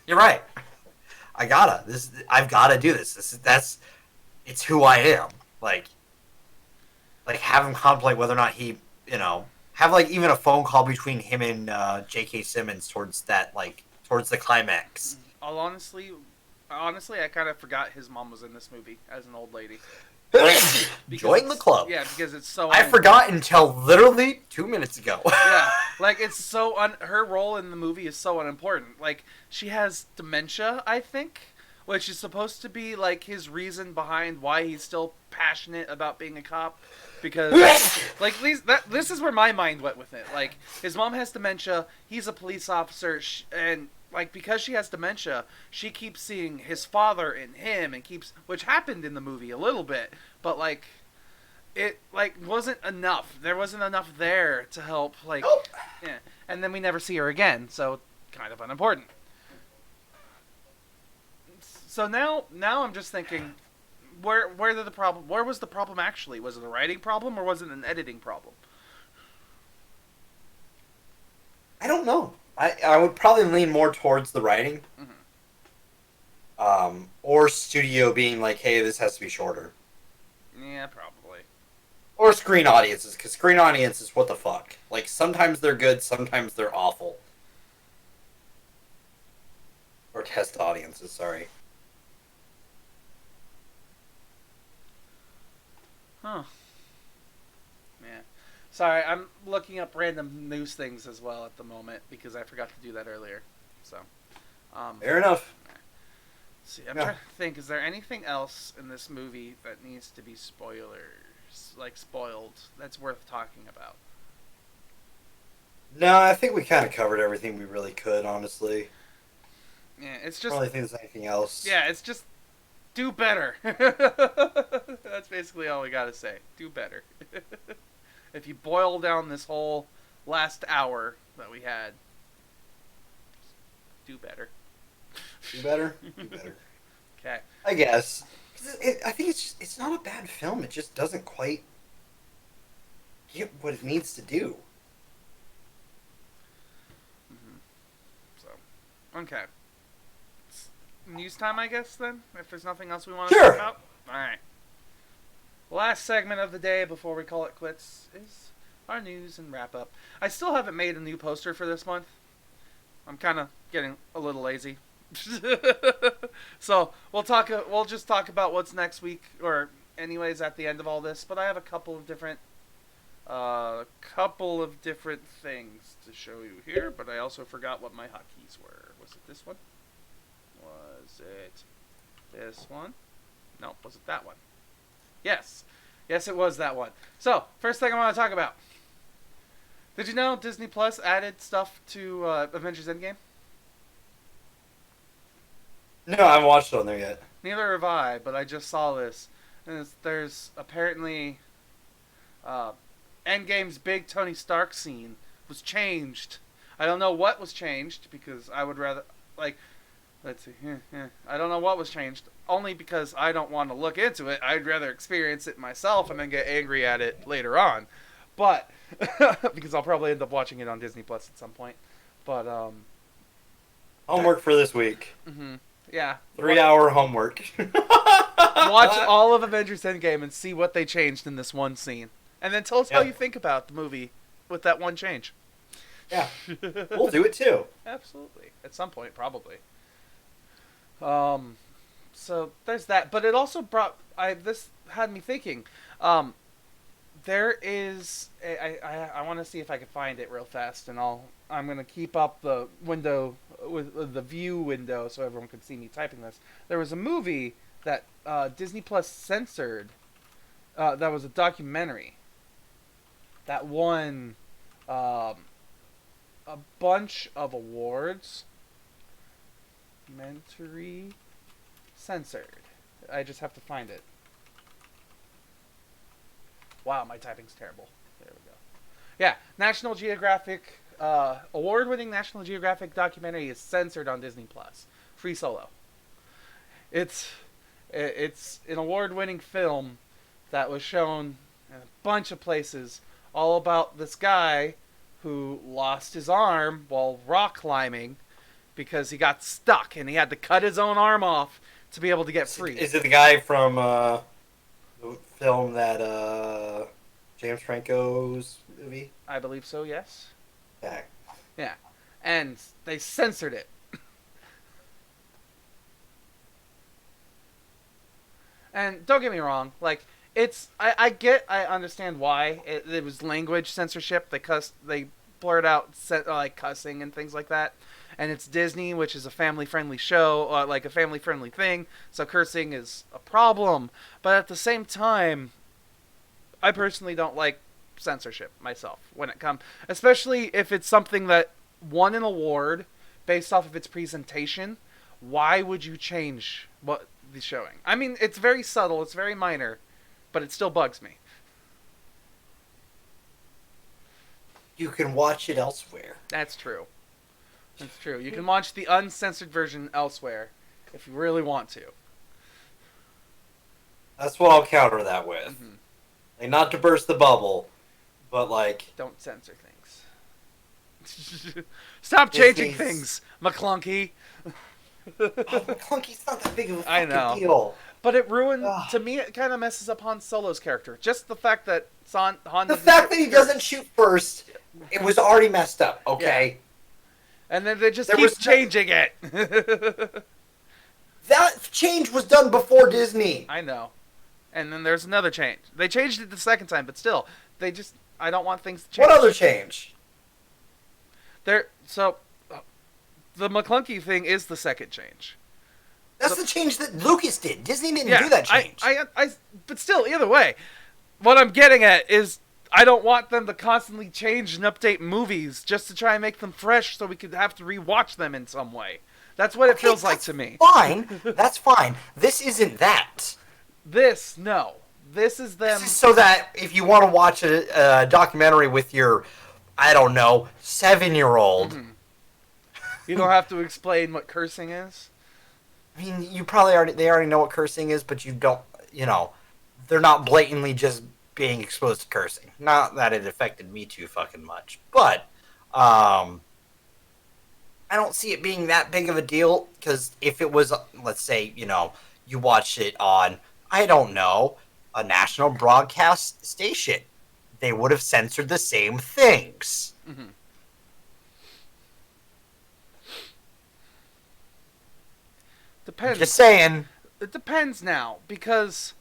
You're right. I've gotta do this. It's who I am." Like have him contemplate whether or not he, have like even a phone call between him and J.K. Simmons towards the climax. Honestly, I kind of forgot his mom was in this movie as an old lady. Join the club. Yeah, because it's so. I forgot until literally 2 minutes ago. Yeah, like it's so her role in the movie is so unimportant. Like she has dementia, I think, which is supposed to be like his reason behind why he's still passionate about being a cop. Because like this is where my mind went with it. Like his mom has dementia, he's a police officer, and like because she has dementia, she keeps seeing his father in him, and which happened in the movie a little bit, but like it wasn't enough. There wasn't enough there to help yeah. And then we never see her again, so kind of unimportant. So now I'm just thinking, where was the problem actually? Was it a writing problem or was it an editing problem? I don't know. I would probably lean more towards the writing. Or studio being like, hey, this has to be shorter. Yeah, probably. Or screen audiences, because screen audiences, what the fuck? Like, sometimes they're good, sometimes they're awful. Or test audiences, sorry. Huh. Yeah. Sorry, I'm looking up random news things as well at the moment because I forgot to do that earlier. So. Fair enough. See, I'm trying to think. Is there anything else in this movie that needs to be spoiled, that's worth talking about? No, I think we kind of covered everything we really could, honestly. Yeah, it's I just. don't really think there's anything else. Yeah, it's just do better. That's basically all we gotta say. Do better. If you boil down this whole last hour that we had, do better. Do better? Do better. Okay. I guess. I think it's not a bad film. It just doesn't quite get what it needs to do. So, okay. News time, I guess, then? If there's nothing else we want to Sure. talk about? Alright. last segment of the day before we call it quits is our news and wrap up. I still haven't made a new poster for this month. I'm kind of getting a little lazy. So we'll just talk about what's next week, or anyways at the end of all this. But I have a couple of different things to show you here. But I also forgot what my hotkeys were. Was it this one? Was it this one? No, was it that one? Yes, it was that one. So first thing I want to talk about. Did you know Disney Plus added stuff to Avengers Endgame? No, I haven't watched it on there yet. Neither have I, but I just saw this. And there's apparently Endgame's big Tony Stark scene was changed. I don't know what was changed, because I would rather, let's see. I don't know what was changed, only because I don't want to look into it. I'd rather experience it myself and then get angry at it later on. But, because I'll probably end up watching it on Disney Plus at some point. But, homework for this week. Mm-hmm. Yeah. 3-hour homework. Watch all of Avengers Endgame and see what they changed in this one scene. And then tell us how you think about the movie with that one change. Yeah. We'll do it too. Absolutely. At some point, probably. So there's that. But it also this had me thinking. There is I want to see if I can find it real fast, and I'm gonna keep up the window with the view window so everyone can see me typing this. There was a movie that Disney Plus censored. That was a documentary. That won a bunch of awards. Documentary censored. I just have to find it. Wow, my typing's terrible. There we go. Yeah, National Geographic, award-winning National Geographic documentary is censored on Disney Plus. Free Solo. It's an award-winning film that was shown in a bunch of places, all about this guy who lost his arm while rock climbing because he got stuck and he had to cut his own arm off to be able to get free. Is it the guy from the film that James Franco's movie? I believe so, yes. Yeah. Yeah. And they censored it. And don't get me wrong, I understand why it was language censorship. They blurred out cussing and things like that. And it's Disney, which is a family-friendly show, a family-friendly thing, so cursing is a problem. But at the same time, I personally don't like censorship myself when it comes, especially if it's something that won an award based off of its presentation. Why would you change what the showing? I mean, it's very subtle, it's very minor, but it still bugs me. You can watch it elsewhere. That's true. That's true. You can watch the uncensored version elsewhere if you really want to. That's what I'll counter that with. Mm-hmm. Not to burst the bubble, but don't censor things. Stop changing things, McClunky. McClunky's not that big of a fucking deal. But it ruined, to me, it kind of messes up Han Solo's character. Just the fact that Han... The fact that he doesn't shoot first, it was already messed up, okay? Yeah. And then they just keep changing it. That change was done before Disney. I know. And then there's another change. They changed it the second time, but still, I don't want things to change. What other change? The McClunky thing is the second change. That's the change that Lucas did. Disney didn't do that change. But still, either way, what I'm getting at is I don't want them to constantly change and update movies just to try and make them fresh so we could have to rewatch them in some way. That's what it feels like to me. Fine. That's fine. This isn't that. No. This is them... This is so that if you want to watch a documentary with your, 7-year-old... Mm-hmm. You don't have to explain what cursing is? I mean, they already know what cursing is, but you don't, they're not blatantly just being exposed to cursing. Not that it affected me too fucking much, but I don't see it being that big of a deal, because if it was, let's say, you watched it on, I don't know, a national broadcast station. They would have censored the same things. Mm-hmm. Depends. Just saying. It depends now, because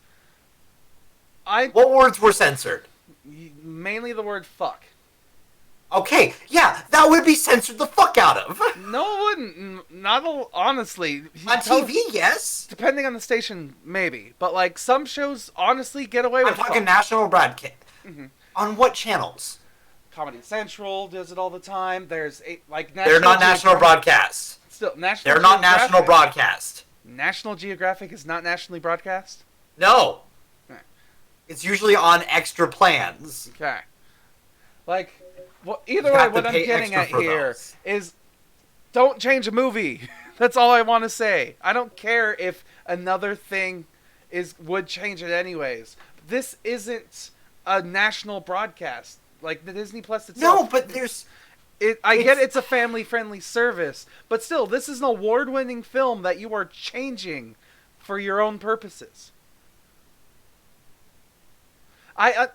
What words were censored? mainly the word fuck. Okay, yeah, that would be censored the fuck out of. No, it wouldn't. Not honestly. On TV, yes. Depending on the station, maybe. But like some shows, honestly, get away with. I'm talking national broadcast. Mm-hmm. On what channels? Comedy Central does it all the time. There's They're not national broadcasts. Still, National. They're not national broadcast. National Geographic is not nationally broadcast. No. Okay. It's usually on extra plans. Okay. Like, well, either way, what I'm getting at here is, don't change a movie. That's all I want to say. I don't care if another thing would change it anyways. This isn't a national broadcast like the Disney Plus itself. No, but there's. I get it's a family-friendly service, but still, this is an award-winning film that you are changing for your own purposes. They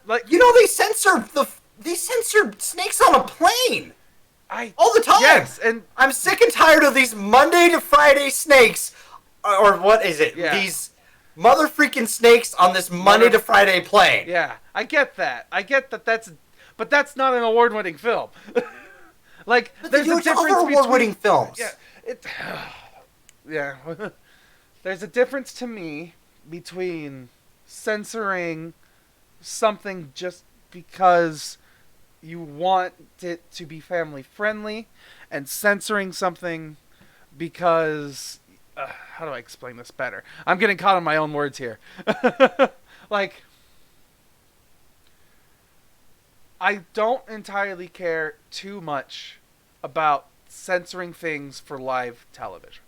censored snakes on a plane all the time. Yes, and I'm sick and tired of these Monday to Friday snakes, or what is it? Yeah. These mother freaking snakes on this Monday to Friday plane. Yeah, I get that. But that's not an award-winning film. Like, But there's a difference between award-winning films. Yeah, there's a difference to me between censoring something just because you want it to be family-friendly and censoring something because how do I explain this better? I'm getting caught on my own words here. Like, I don't entirely care too much about censoring things for live television.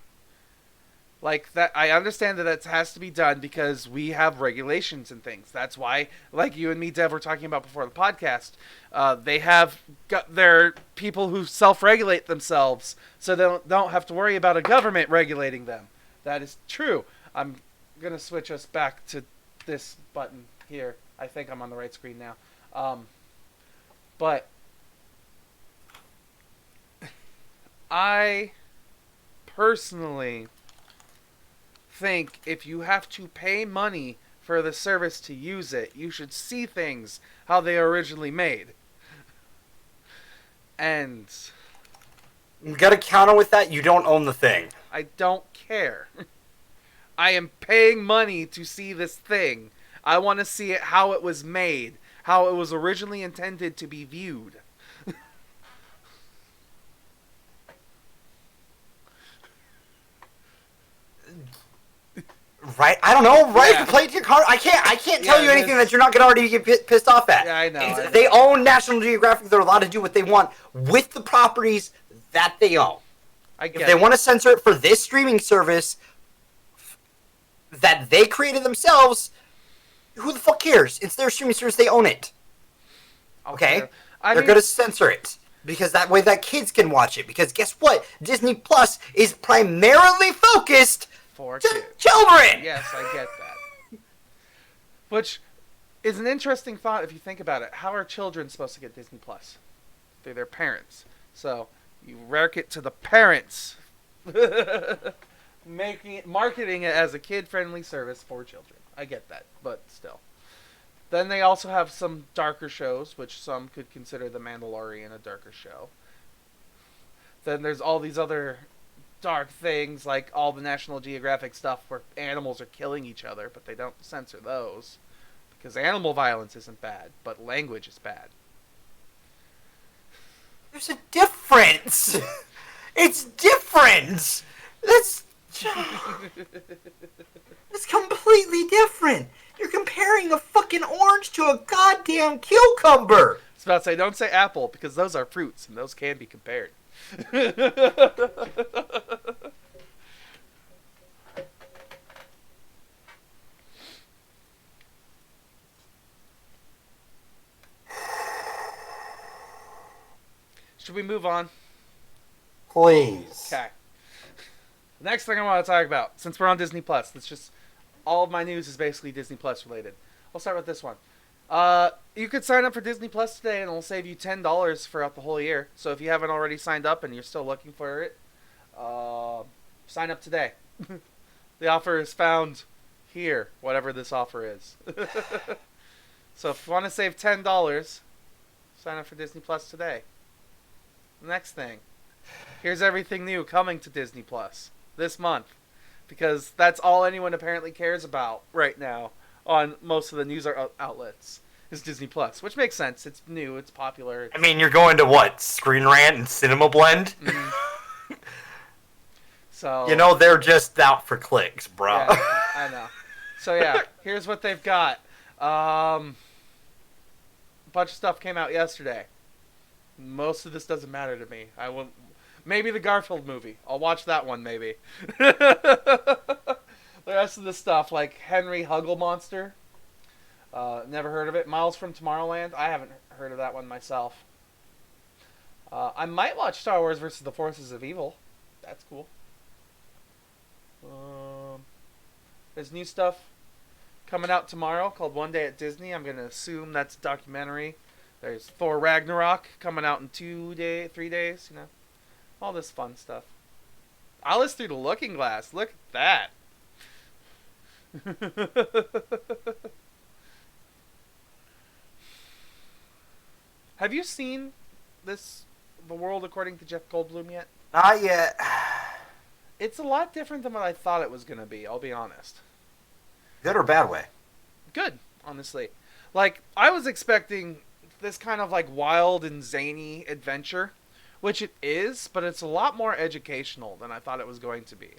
Like, that, I understand that has to be done because we have regulations and things. That's why, like you and me, Dev, were talking about before the podcast, they have got their people who self-regulate themselves so they don't have to worry about a government regulating them. That is true. I'm going to switch us back to this button here. I think I'm on the right screen now. But I personally think if you have to pay money for the service to use it, you should see things how they are originally made. And You gotta counter with that, you don't own the thing. I don't care. I am paying money to see this thing. I want to see it how it was made, how it was originally intended to be viewed. Right? I don't know. Right? Yeah. Play it to your card. I can't tell Yeah, you anything that you're not gonna already get pissed off at. Yeah, I know. They own National Geographic. They're allowed to do what they want with the properties that they own. If they want to censor it for this streaming service that they created themselves, who the fuck cares? It's their streaming service. They own it. Okay? They're going to censor it. Because that way that kids can watch it. Because guess what? Disney Plus is primarily focused for to kids. children. Yes, I get that. Which is an interesting thought if you think about it. How are children supposed to get Disney Plus? They're their parents. So you market it to the parents. Marketing it as a kid-friendly service for children. I get that, but still. Then they also have some darker shows, which some could consider The Mandalorian a darker show. Then there's all these other dark things, like all the National Geographic stuff where animals are killing each other, but they don't censor those. Because animal violence isn't bad, but language is bad. There's a difference. It's different. It's completely different. You're comparing a fucking orange to a goddamn cucumber. I was about to say, don't say apple, because those are fruits, and those can be compared. Should we move on? Please. Okay. The next thing I want to talk about, since we're on Disney Plus, all of my news is basically Disney Plus related. We'll start with this one. You could sign up for Disney Plus today, and it'll save you $10 throughout the whole year. So if you haven't already signed up and you're still looking for it, sign up today. The offer is found here, whatever this offer is. So if you want to save $10, sign up for Disney Plus today. Next thing. Here's everything new coming to Disney Plus this month. Because that's all anyone apparently cares about right now on most of the news outlets is Disney Plus, which makes sense. It's new, it's popular. I mean, you're going to what? Screen Rant and Cinema Blend? Mm-hmm. So they're just out for clicks, bro. Yeah, I know. So yeah, here's what they've got. A bunch of stuff came out yesterday. Most of this doesn't matter to me. I will, maybe the Garfield movie. I'll watch that one maybe. The rest of the stuff, like Henry Hugglemonster. Never heard of it. Miles from Tomorrowland. I haven't heard of that one myself. I might watch Star Wars versus the Forces of Evil. That's cool. There's new stuff coming out tomorrow called One Day at Disney. I'm going to assume that's a documentary. There's Thor Ragnarok coming out in 3 days, all this fun stuff. Alice Through the Looking Glass. Look at that. Have you seen The World According to Jeff Goldblum yet? Not yet. It's a lot different than what I thought it was going to be, I'll be honest. Good or bad way? Good, honestly. Like, I was expecting this kind of, like, wild and zany adventure, which it is, but it's a lot more educational than I thought it was going to be.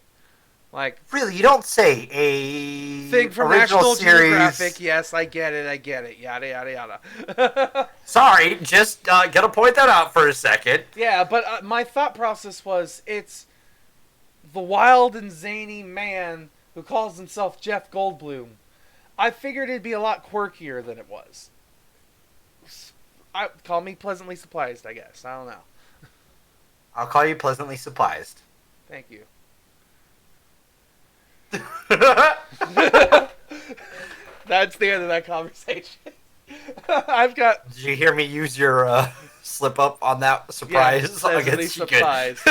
Like, really, you don't say. A thing from National Geographic. Yes, I get it. Yada yada yada. Sorry, just gotta point that out for a second. Yeah, but my thought process was it's the wild and zany man who calls himself Jeff Goldblum. I figured it'd be a lot quirkier than it was. Call me pleasantly surprised, I guess. I don't know. I'll call you pleasantly surprised. Thank you. That's the end of that conversation. I've got. Did you hear me use your slip up on that surprise? Yeah, against surprised.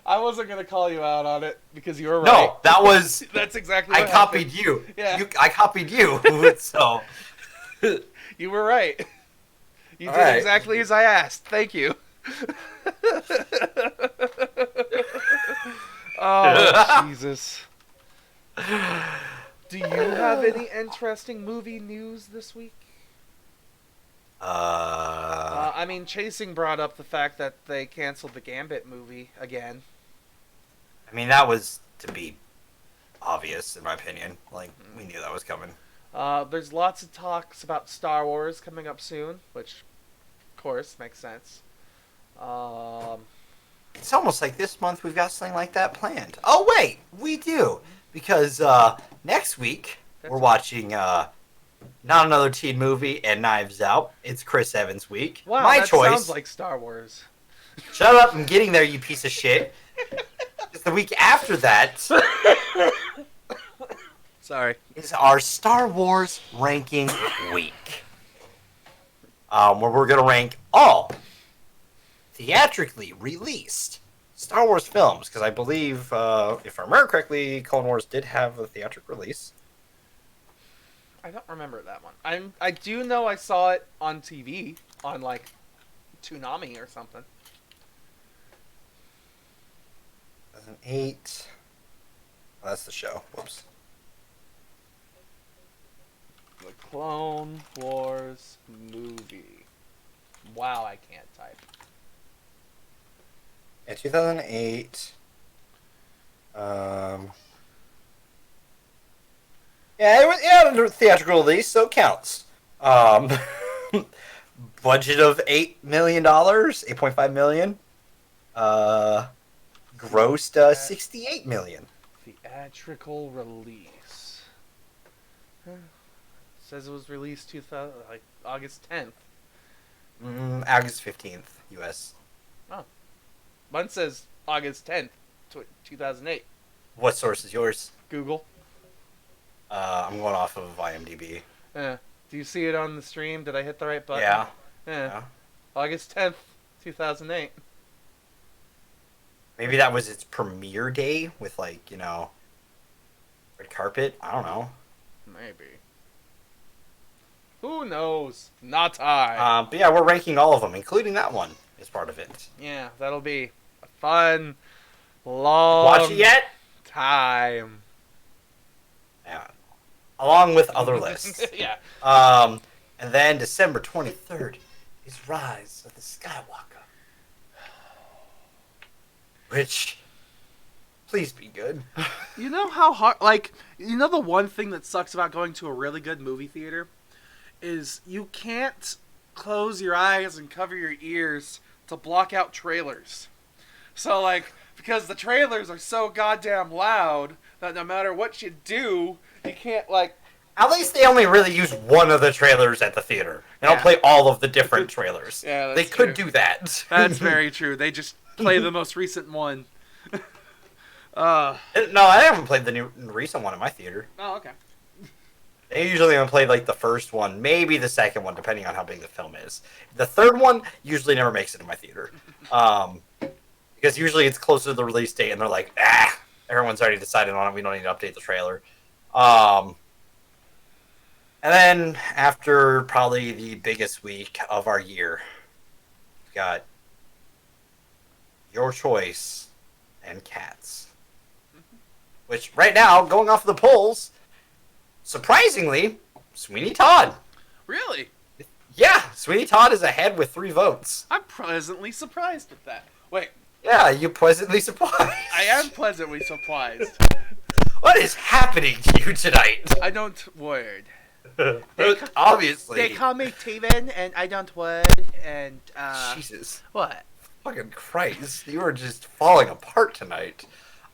I wasn't gonna call you out on it because you were right. No, that was. That's exactly. What I copied happened. you. Yeah. I copied you. So. You were right. You All did right. exactly as I asked. Thank you. Oh, Jesus. Do you have any interesting movie news this week? I mean, Chasing brought up the fact that they canceled the Gambit movie again. I mean, that was to be obvious, in my opinion. Like, we knew that was coming. There's lots of talks about Star Wars coming up soon, which, of course, makes sense. It's almost like this month we've got something like that planned. Oh, wait, we do. Because next week we're watching Not Another Teen Movie and Knives Out. It's Chris Evans' week. Wow, My that choice. Sounds like Star Wars. Shut up, I'm getting there, you piece of shit. It's the week after that. Sorry. Is our Star Wars ranking week. Where we're going to rank all theatrically released Star Wars films, because I believe, if I remember correctly, Clone Wars did have a theatrical release. I don't remember that one. I do know I saw it on TV, on, like, Toonami or something. 2008. Oh, that's the show. Whoops. The Clone Wars movie. Wow, I can't type. Yeah, 2008. Yeah, it had a theatrical release, so it counts. Budget of $8 million, $8.5 million. Grossed $68 million. Theatrical release. Says it was released August 10th. August 15th, U.S. Oh. Mine says August 10th, 2008. What source is yours? Google. I'm going off of IMDb. Do you see it on the stream? Did I hit the right button? Yeah. Yeah. August 10th, 2008. Maybe that was its premiere day with, like, red carpet. I don't know. Maybe. Who knows? Not I. But yeah, we're ranking all of them, including that one as part of it. Yeah, that'll be a fun, long Watch it yet? time. Yeah. Along with other lists. Yeah. And then December 23rd is Rise of the Skywalker. Which, please be good. You know how hard, like, the one thing that sucks about going to a really good movie theater is you can't close your eyes and cover your ears to block out trailers. So, like, because the trailers are so goddamn loud that no matter what you do, you can't, like... At least they only really use one of the trailers at the theater. They don't play all of the different trailers. Yeah, they could do that. That's very true. They just play the most recent one. No, I haven't played the recent one in my theater. Oh, okay. They usually only play, like, the first one, maybe the second one, depending on how big the film is. The third one usually never makes it in my theater. Because usually it's closer to the release date, and they're like, everyone's already decided on it, we don't need to update the trailer. And then, after probably the biggest week of our year, we got Your Choice and Cats. Which, right now, going off of the polls, surprisingly, Sweeney Todd. Really? Yeah, Sweeney Todd is ahead with 3 votes. I'm pleasantly surprised with that. Wait. Yeah, you pleasantly surprised. I am pleasantly surprised. What is happening to you tonight? I don't word. Obviously. They call me Steven, and I don't word, and, Jesus. What? Fucking Christ. You are just falling apart tonight.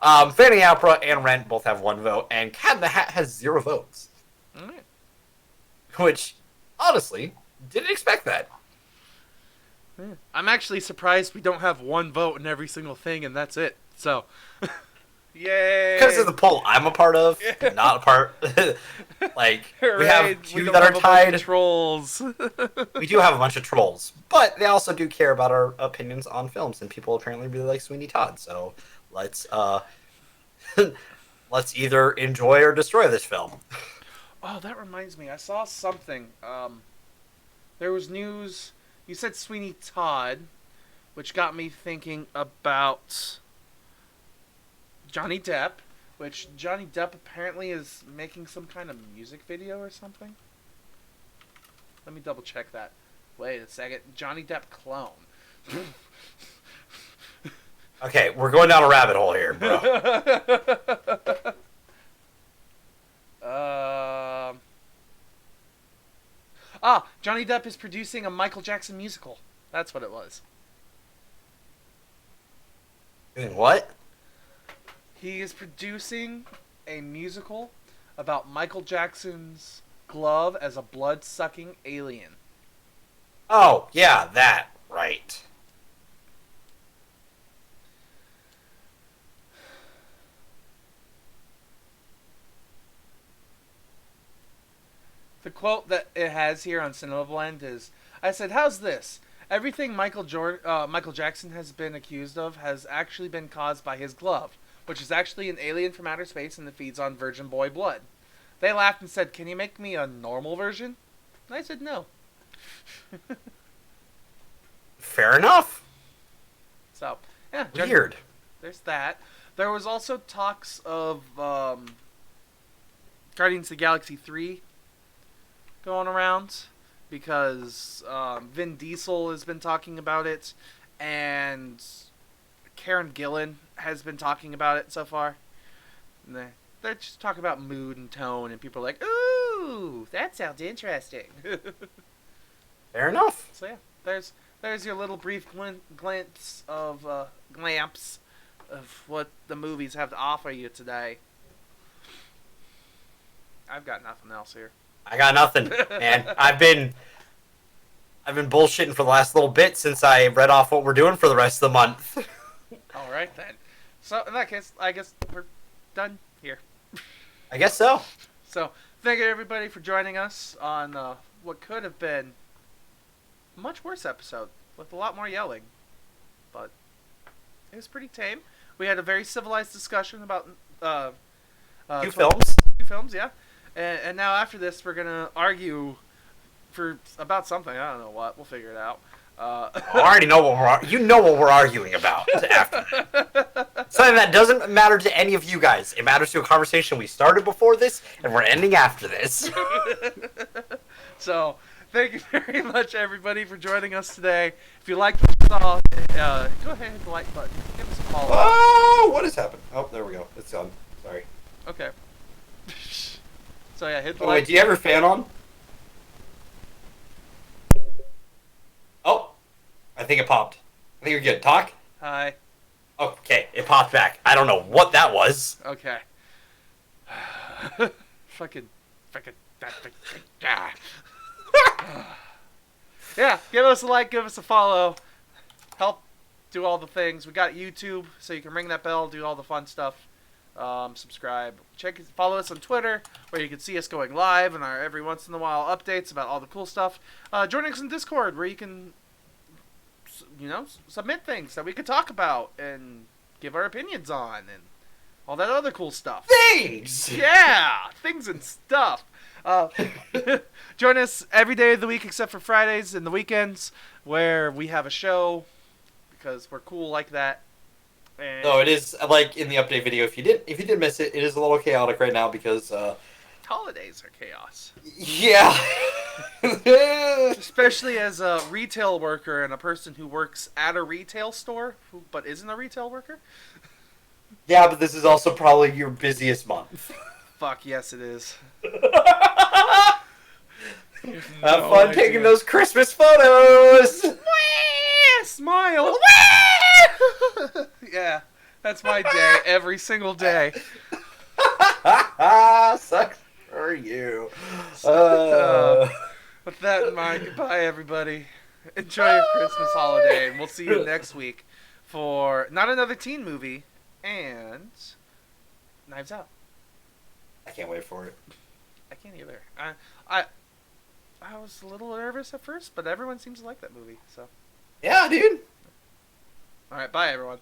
Fanny Opera and Rent both have 1 vote, and Cat in the Hat has 0 votes. Alright. Which, honestly, didn't expect that. Yeah. I'm actually surprised we don't have 1 vote in every single thing, and that's it. So, yay! Because of the poll I'm a part of, not a part. Like, we have 2 that are tied. Trolls. We do have a bunch of trolls, but they also do care about our opinions on films, and people apparently really like Sweeney Todd. So let's let's either enjoy or destroy this film. Oh, that reminds me. I saw something. There was news. You said Sweeney Todd, which got me thinking about Johnny Depp, which Johnny Depp apparently is making some kind of music video or something. Let me double check that. Wait a second. Johnny Depp clone. Okay, we're going down a rabbit hole here, bro. Johnny Depp is producing a Michael Jackson musical. That's what it was. Doing what? He is producing a musical about Michael Jackson's glove as a blood-sucking alien. Oh, yeah, that. Right. The quote that it has here on Cineblend is, I said, how's this? Everything Michael Jackson has been accused of has actually been caused by his glove, which is actually an alien from outer space and it feeds on virgin boy blood. They laughed and said, can you make me a normal version? And I said, no. Fair enough. So, yeah. Weird. There's that. There was also talks of Guardians of the Galaxy 3 going around because Vin Diesel has been talking about it and Karen Gillan has been talking about it so far. And they're just talking about mood and tone, and people are like, ooh, that sounds interesting. Fair enough. So yeah, there's your little brief glance of glamps of what the movies have to offer you today. I've got nothing else here. I got nothing, man. I've been bullshitting for the last little bit since I read off what we're doing for the rest of the month. All right then. So in that case, I guess we're done here. I guess so. So, thank you everybody for joining us on what could have been a much worse episode with a lot more yelling, but it was pretty tame. We had a very civilized discussion about Two films. Two films, yeah. And now after this, we're gonna argue about something. I don't know what. We'll figure it out. I already know what we're arguing about after. Something that doesn't matter to any of you guys. It matters to a conversation we started before this, and we're ending after this. So, thank you very much, everybody, for joining us today. If you liked what you saw, go ahead and hit the like button. Give us a follow. Oh, what has happened? Oh, there we go. It's gone. Sorry. Okay. So yeah, hit the Oh, like. wait, do you have your fan on? Oh, I think it popped. I think you're good. Talk? Hi. Okay, it popped back. I don't know what that was. Okay. Fucking. Yeah, give us a like, give us a follow. Help do all the things. We got YouTube, so you can ring that bell, do all the fun stuff. Subscribe. Follow us on Twitter, where you can see us going live and our every once in a while updates about all the cool stuff. Join us in Discord, where you can, submit things that we could talk about and give our opinions on and all that other cool stuff. Things! Yeah, things and stuff. Join us every day of the week except for Fridays and the weekends, where we have a show because we're cool like that. And No, it is like in the update video. If you did miss it, it is a little chaotic right now because holidays are chaos. yeah. Especially as a retail worker and a person who works at a retail store, but isn't a retail worker. Yeah, but this is also probably your busiest month. Fuck yes, it is. Have fun taking those Christmas photos. Smile. Yeah, that's my day every single day. Sucks for you. With that in mind, goodbye everybody. Enjoy your Christmas holiday, and we'll see you next week for not another teen movie and Knives Out. I can't wait for it. I can't either. I was a little nervous at first, but everyone seems to like that movie. So Yeah, dude. all right, bye everyone.